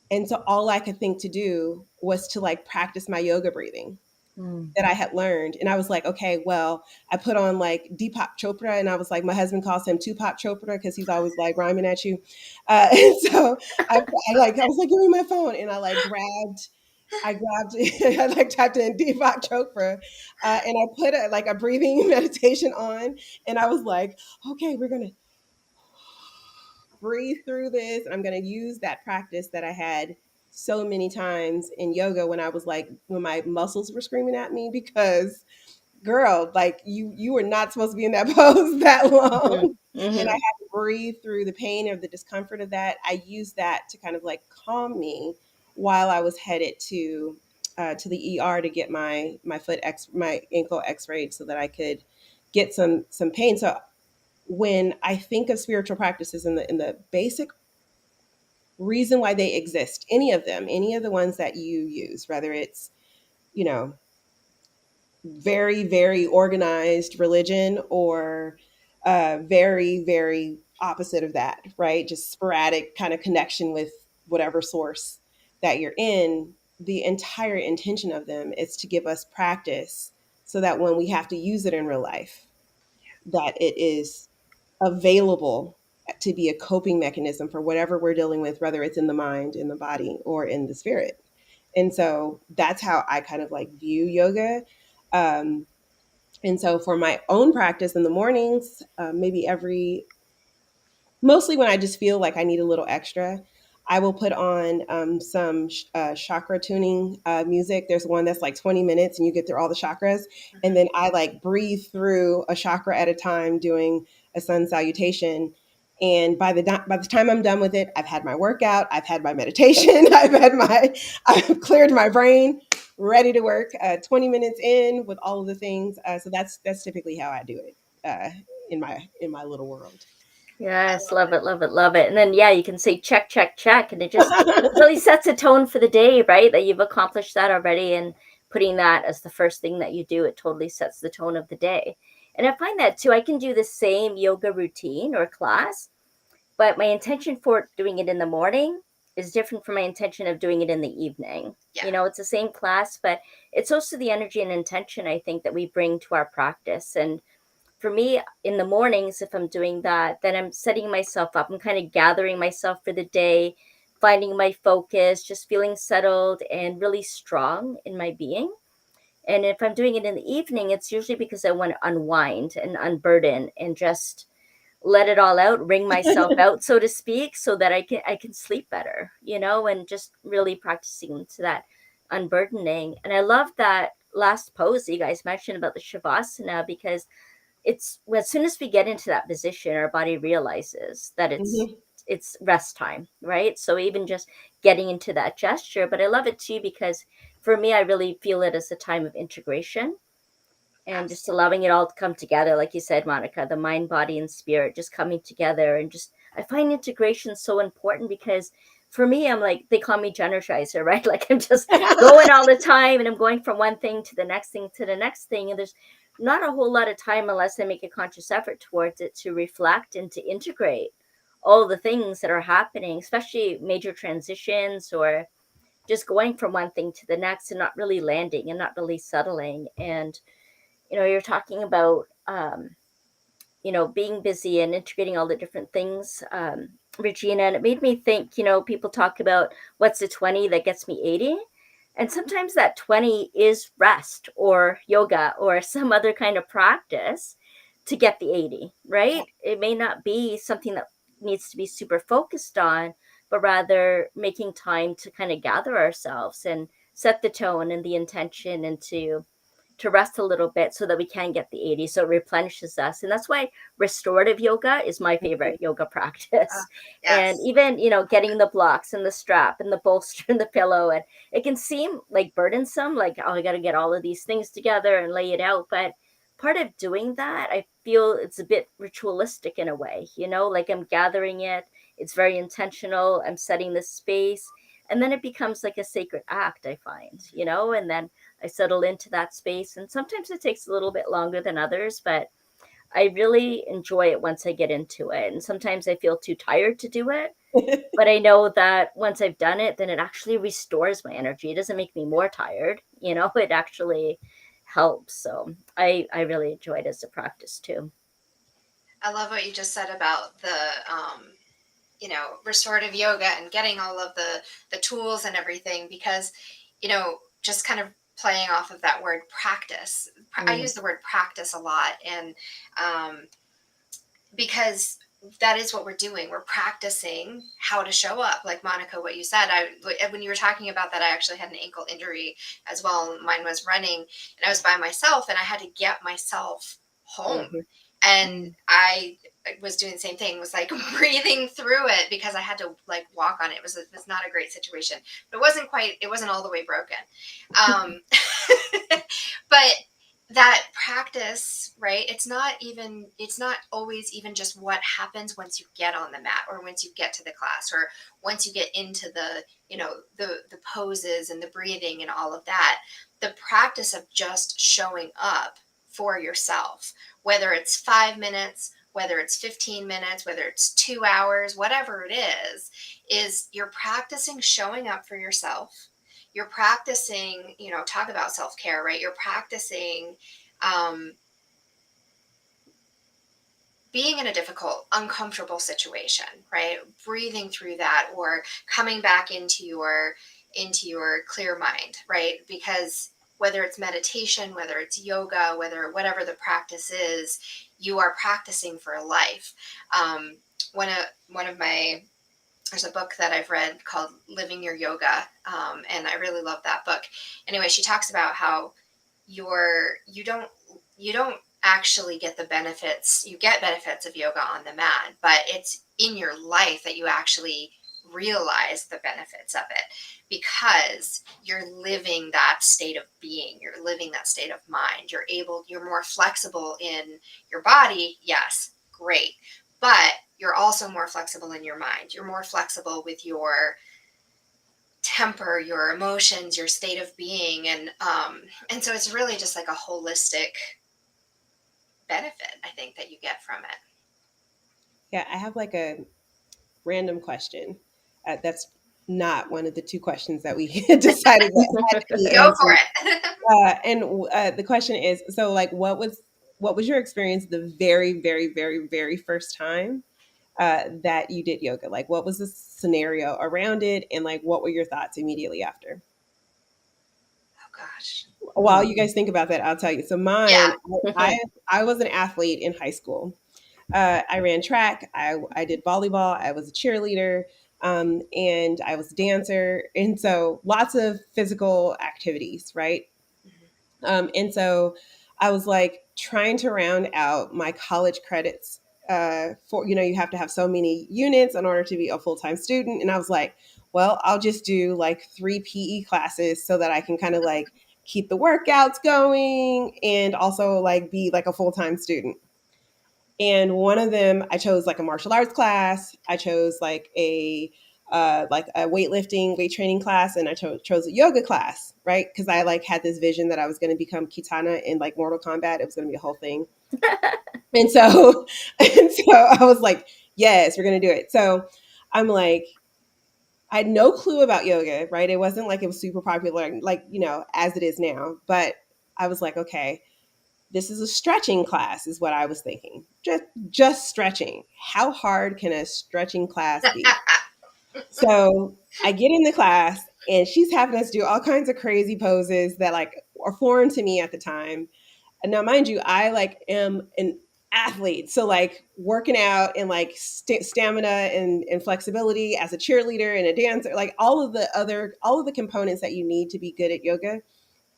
And so all I could think to do was to like practice my yoga breathing
Mm.
that I had learned. And I was like, okay, well, I put on like Deepak Chopra, and I was like, my husband calls him Tupac Chopra because he's always like rhyming at you. And so I was like, give me my phone, and I grabbed, I like tapped in Deepak Chopra, and I put like a breathing meditation on, and I was like, okay, we're gonna breathe through this. I'm gonna use that practice that I had so many times in yoga when I was like when my muscles were screaming at me because girl, like you were not supposed to be in that pose that
Mhm.
long. And I
Mhm.
had to breathe through the pain or the discomfort of that. I used that to kind of like calm me while I was headed to the ER to get my ankle x-rayed so that I could get some pain. So when I think of spiritual practices in the basic reason why they exist, any of them, any of the ones that you use, whether it's, you know, very, very organized religion or very, very opposite of that, right? Just sporadic kind of connection with whatever source that you're in. The entire intention of them is to give us practice so that when we have to use it in real life, that it is available to be a coping mechanism for whatever we're dealing with, whether it's in the mind, in the body, or in the spirit. And so that's how I kind of like view yoga. Um, and so for my own practice in the mornings, maybe mostly when I just feel like I need a little extra, I will put on some chakra tuning music. There's one that's like 20 minutes and you get through all the chakras. And then I like breathe through a chakra at a time doing a sun salutation. And by the time I'm done with it, I've had my workout, I've had my meditation, I've cleared my brain, ready to work. 20 minutes in with all of the things. So that's typically how I do it in my little world.
Yes, love it, love it, love it. And then yeah, you can say check, check, check, and it just really sets a tone for the day, right? That you've accomplished that already, and putting that as the first thing that you do, it totally sets the tone of the day. And I find that too. I can do the same yoga routine or class, but my intention for doing it in the morning is different from my intention of doing it in the evening.
Yeah.
You know, it's the same class, but it's also the energy and intention I think that we bring to our practice. And for me, in the mornings, if I'm doing that, then I'm setting myself up. I'm kind of gathering myself for the day, finding my focus, just feeling settled and really strong in my being. And if I'm doing it in the evening, it's usually because I want to unwind and unburden and just let it all out, wring myself out, so to speak, so that I can sleep better, and just really practicing to that unburdening. And I love that last pose that you guys mentioned about the shavasana, because it's as soon as we get into that position, our body realizes that it's
Mhm.
it's rest time, right? So even just getting into that gesture, but I love it too because for me, I really feel it as a time of integration and just
Absolutely.
allowing it all to come together, like you said, Monica, the mind, body, and spirit just coming together. And just I find integration so important because for me, I'm like, they call me energizer, right? Like I'm just going all the time and I'm going from one thing to the next thing to the next thing, and there's not a whole lot of time unless I make a conscious effort towards it to reflect and to integrate all the things that are happening, especially major transitions or just going from one thing to the next and not really landing and not really settling. And you're talking about being busy and integrating all the different things, Regina, and it made me think. People talk about what's the 20 that gets me 80, and sometimes that 20 is rest or yoga or some other kind of practice to get the 80, right? It may not be something that needs to be super focused on, but rather making time to kind of gather ourselves and set the tone and the intention and to rest a little bit so that we can get the 80, so it replenishes us. And that's why restorative yoga is my favorite yoga
Uh,
practice. And
yes.
even getting the blocks and the strap and the bolster and the pillow, and it can seem like burdensome, like, oh, I got to get all of these things together and lay it out. But part of doing that, I feel it's a bit ritualistic in a way, like I'm gathering it, it's very intentional, I'm setting this space, and then it becomes like a sacred act, I find, and then I settle into that space. And sometimes it takes a little bit longer than others, but I really enjoy it once I get into it. And sometimes I feel too tired to do it. But I know that once I've done it, then it actually restores my energy. It doesn't make me more tired. It actually helps. So I really enjoy it as a practice too.
I love what you just said about the restorative yoga and getting all of the tools and everything, because just kind of playing off of that word practice. I
Mm.
use the word practice a lot, and because that is what we're doing. We're practicing how to show up. Like Monica, what you said, when you were talking about that, I actually had an ankle injury as well. Mine was running, and I was by myself, and I had to get myself home.
Mhm.
And
Mm.
I was doing the same thing, was like breathing through it because I had to like walk on it. It was not a great situation, but it wasn't all the way broken. Um, but that practice, right? It's not always even just what happens once you get on the mat or once you get to the class or once you get into the poses and the breathing and all of that. The practice of just showing up for yourself, whether it's 5 minutes, whether it's 15 minutes, whether it's 2 hours, whatever it is you're practicing showing up for yourself. You're practicing, talk about self care, right? You're practicing um, being in a difficult, uncomfortable situation, right? Breathing through that, or coming back into your clear mind, right? Because whether it's meditation, whether it's yoga, whatever the practice is, you are practicing for life. Um, one of my There's a book that I've read called Living Your Yoga, and I really love that book. Anyway, she talks about how you don't actually get the benefits. You get benefits of yoga on the mat, but it's in your life that you actually realize the benefits of it, because you're living that state of being, you're living that state of mind, you're more flexible in your body. Yes, great, but you're also more flexible in your mind. You're more flexible with your temper, your emotions, your state of being, and so it's really just like a holistic benefit, I think, that you get from it.
Yeah, I have like a random question. That's not one of the two questions that we decided that had to be
Go for
answered.
it.
And the question is, so like, what was your experience the very, very, very, very first time that you did yoga? Like, what was the scenario around it, and like, what were your thoughts immediately after?
Oh gosh.
While you guys think about that, I'll tell you. So mine,
Yeah.
I was an athlete in high school. I ran track. I did volleyball. I was a cheerleader, and I was a dancer. And so lots of physical activities, right?
Mhm.
And so I was like trying to round out my college credits for, you have to have so many units in order to be a full-time student. And I was like, well, I'll just do like 3 PE classes so that I can kind of like keep the workouts going and also like be like a full-time student. And one of them, I chose like a martial arts class. I chose like a weightlifting, weight training class, and I chose a yoga class, right? Because I like had this vision that I was going to become Kitana in like Mortal Kombat. It was going to be a whole thing. And so, and so I was like, yes, we're going to do it. So I'm like, I had no clue about yoga, right? It wasn't like it was super popular, like, as it is now. But I was like, okay, this is a stretching class, is what I was thinking. Just stretching. How hard can a stretching class be? So I get in the class and she's having us do all kinds of crazy poses that like are foreign to me at the time. And now, mind you, I like am an athlete. So like working out and like stamina and flexibility as a cheerleader and a dancer, like all of the components that you need to be good at yoga,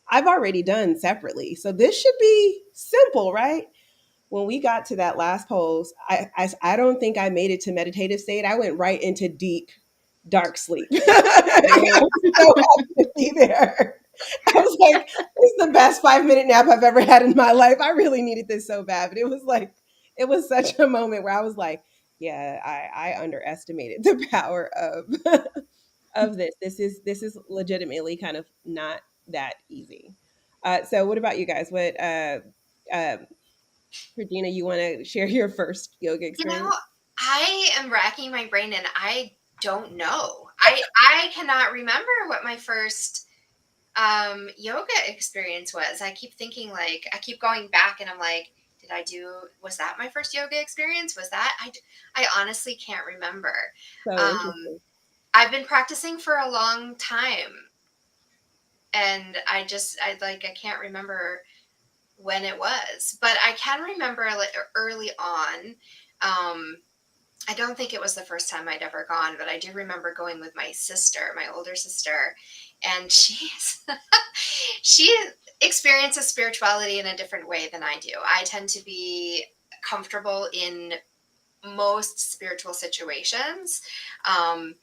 I've already done separately. So this should be simple, right? When we got to that last pose, I don't think I made it to meditative state. I went right into deep, dark sleep. I was so happy to be there. I was like, this is the best 5-minute nap I've ever had in my life. I really needed this so bad. But it was such a moment where I was like, yeah, I underestimated the power of this. This is legitimately kind of not that easy. So what about you guys? What uh, Regina, you want to share your first yoga
You know,
experience?
I am racking my brain and I don't know. I cannot remember what my first yoga experience was. I keep thinking, like, I keep going back and I'm like, was that my first yoga experience? Was that I honestly can't remember.
So
Um
interesting.
I've been practicing for a long time and I can't remember when it was, but I can remember like early on. I don't think it was the first time I'd ever gone, but I do remember going with my sister, my older sister, and she experiences spirituality in a different way than I do. I tend to be comfortable in most spiritual situations. Um,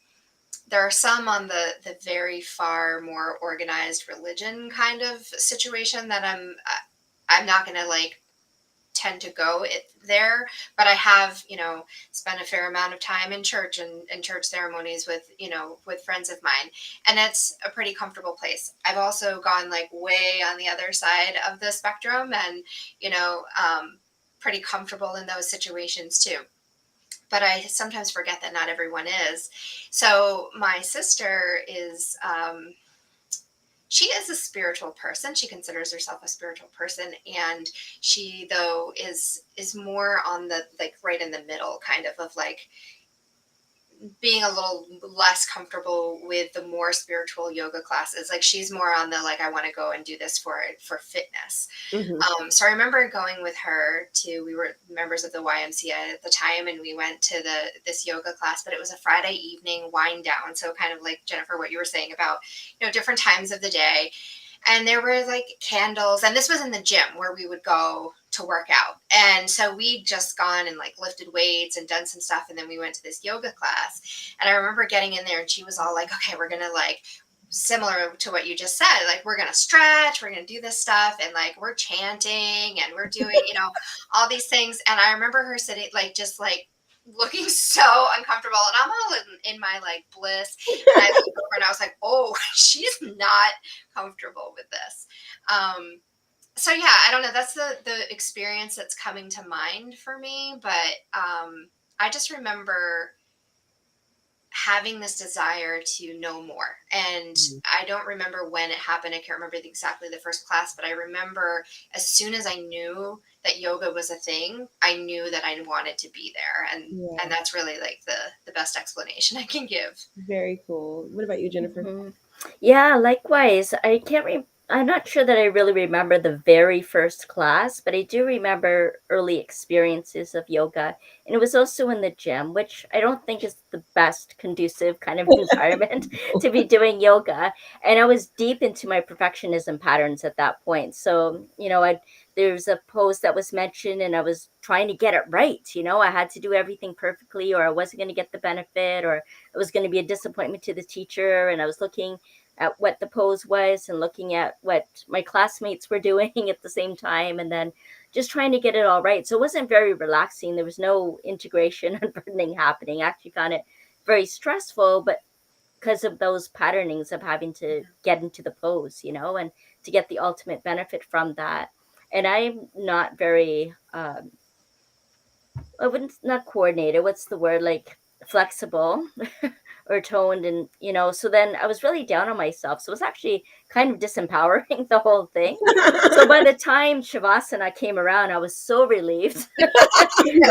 there are some on the very far more organized religion kind of situation that I'm not going to like tend to go there, but I have, spent a fair amount of time in church and church ceremonies with, with friends of mine. And it's a pretty comfortable place. I've also gone like way on the other side of the spectrum and, pretty comfortable in those situations too. But I sometimes forget that not everyone is. So my sister she is a spiritual person. She considers herself a spiritual person, and she though is more on the like right in the middle kind of like being a little less comfortable with the more spiritual yoga classes. Like she's more on the like I want to go and do this for fitness.
Hmm.
So I remember going with her we were members of the YMCA at the time, and we went to this yoga class, but it was a Friday evening wind down. So kind of like Jennifer, what you were saying about, different times of the day. And there were like candles, and this was in the gym where we would go to work out. And so we'd just gone and like lifted weights and done some stuff. And then we went to this yoga class. And I remember getting in there and she was all like, okay, we're going to like, similar to what you just said, like we're gonna stretch, we're gonna do this stuff, and like we're chanting and we're doing, all these things. And I remember her sitting like just like looking so uncomfortable, and I'm all in my like bliss. And I looked over and I was like, oh, she's not comfortable with this. So yeah, I don't know. That's the experience that's coming to mind for me. But I just remember having this desire to know more. And I don't remember when it happened. I can't remember exactly the first class, but I remember as soon as I knew that yoga was a thing, I knew that I wanted to be there. And
Yeah,
that's really like the best explanation I can give.
very cool. What about you, Jennifer?
Mhm. Yeah, likewise. I can't I'm not sure that I really remember the very first class, but I do remember early experiences of yoga. And it was also in the gym, which I don't think is the best conducive kind of environment to be doing yoga. And I was deep into my perfectionism patterns at that point. So, there's a pose that was mentioned and I was trying to get it right. I had to do everything perfectly or I wasn't going to get the benefit or it was going to be a disappointment to the teacher. And I was looking at what the pose was and looking at what my classmates were doing at the same time and then just trying to get it all right. So it wasn't very relaxing. There was no integration and burdening happening. I actually found it very stressful, but because of those patternings of having to get into the pose, and to get the ultimate benefit from that. And I'm not very I wouldn't not coordinated. What's the word? Like flexible or toned, and So then I was really down on myself. So it was actually kind of disempowering the whole thing. So by the time Shavasana came around, I was so relieved that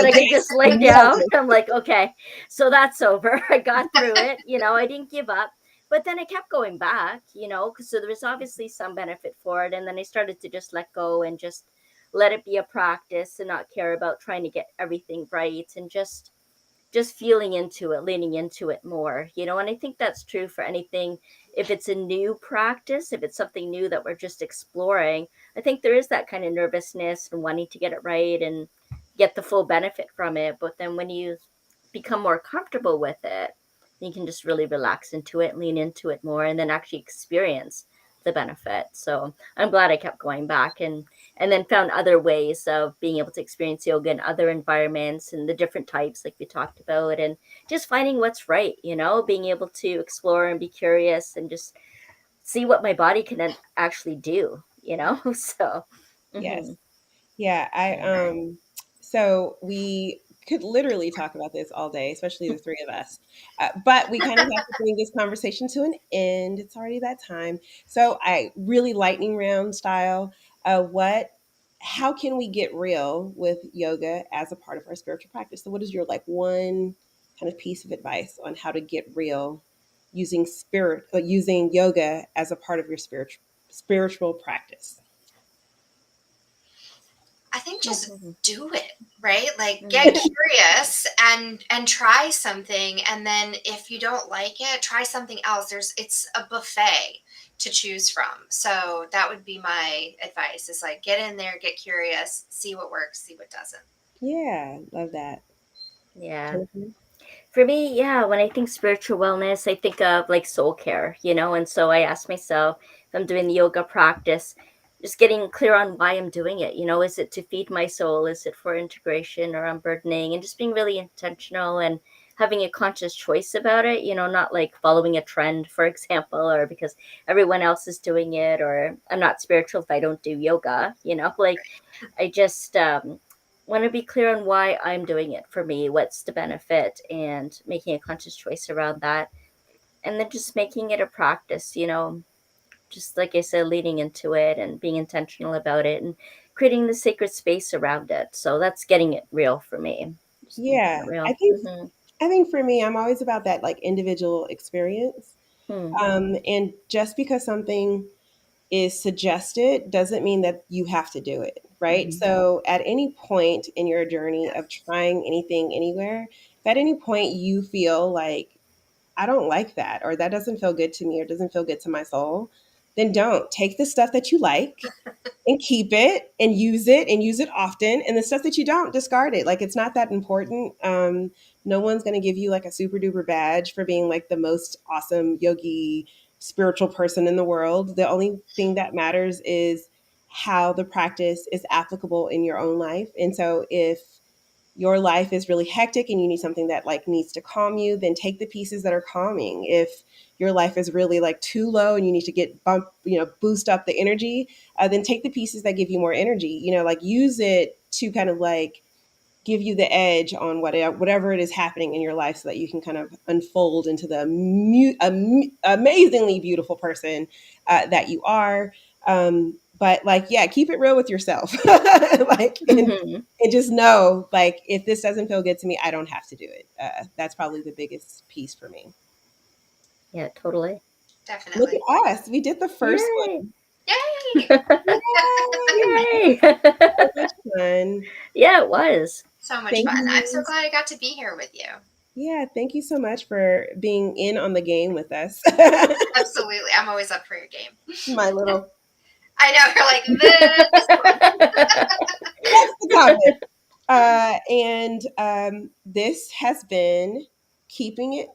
Like,
I could
yes,
just lay
we nailed
down. I'm like, okay, so that's over. I got through it. I didn't give up. But then I kept going back, because so there was obviously some benefit for it. And then I started to just let go and just let it be a practice and not care about trying to get everything right and just feeling into it, leaning into it more, and I think that's true for anything. If it's a new practice, if it's something new that we're just exploring, I think there is that kind of nervousness and wanting to get it right and get the full benefit from it. But then when you become more comfortable with it, you can just really relax into it, lean into it more, and then actually experience the benefit. So I'm glad I kept going back and then found other ways of being able to experience yoga in other environments and the different types like we talked about, and just finding what's right, being able to explore and be curious and just see what my body can actually do, so
Yes.
mhm.
Yeah,
Yeah.
so we could literally talk about this all day, especially the three of us. But we kind of have to bring this conversation to an end. It's already that time. So I really lightning round style. How can we get real with yoga as a part of our spiritual practice? So what is your like one kind of piece of advice on how to get real using yoga as a part of your spiritual practice?
I think just
Mhm.
do it, right? Like get
Mhm.
curious and try something, and then if you don't like it, try something else. It's a buffet to choose from. So that would be my advice, is like get in there, get curious, see what works, see what doesn't.
Yeah, love that.
Yeah.
Jennifer?
For me, yeah, when I think spiritual wellness, I think of like soul care, and so I ask myself if I'm doing the yoga practice, just getting clear on why I'm doing it. Is it to feed my soul? Is it for integration or unburdening? And just being really intentional and having a conscious choice about it, not like following a trend, for example, or because everyone else is doing it, or I'm not spiritual if I don't do yoga, like I just want to be clear on why I'm doing it for me, what's the benefit, and making a conscious choice around that. And then just making it a practice, just like I said, leading into it and being intentional about it and creating the sacred space around it. So that's getting it real for me, just making it
Yeah,
real.
I think for me, I'm always about that like individual experience.
Hmm.
And just because something is suggested doesn't mean that you have to do it, right?
Hmm.
So at any point in your journey of trying anything anywhere, if at any point you feel like I don't like that, or that doesn't feel good to me, or doesn't feel good to my soul, then don't take the stuff that you like and keep it and use it often. And the stuff that you don't, discard it. Like it's not that important. No one's going to give you like a super duper badge for being like the most awesome yogi spiritual person in the world. The only thing that matters is how the practice is applicable in your own life. And so if your life is really hectic and you need something that like needs to calm you, then take the pieces that are calming. If your life is really like too low and you need to get boost up the energy, then take the pieces that give you more energy. Like use it to kind of like give you the edge on whatever it is happening in your life, so that you can kind of unfold into the amazingly beautiful person that you are. But like, yeah, keep it real with yourself. Like,
Hmm.
and just know, like, if this doesn't feel good to me, I don't have to do it. That's probably the biggest piece for me.
Yeah, totally.
Look
Definitely.
at us. We did the first
Yay.
one.
Yay!
Yay!
Yay!
So much fun.
Yeah, it was.
So much
Thank
fun. I'm so
you.
glad I got to be here with you.
Yeah, thank you so much for being in on the game with us.
Absolutely. I'm always up for your game.
My little
I know, you're like, this
That's the topic. And this has been keeping it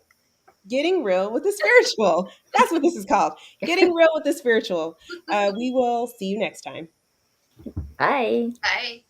getting real with the spiritual. That's what this is called. Getting real with the spiritual. We will see you next time.
Bye.
Bye.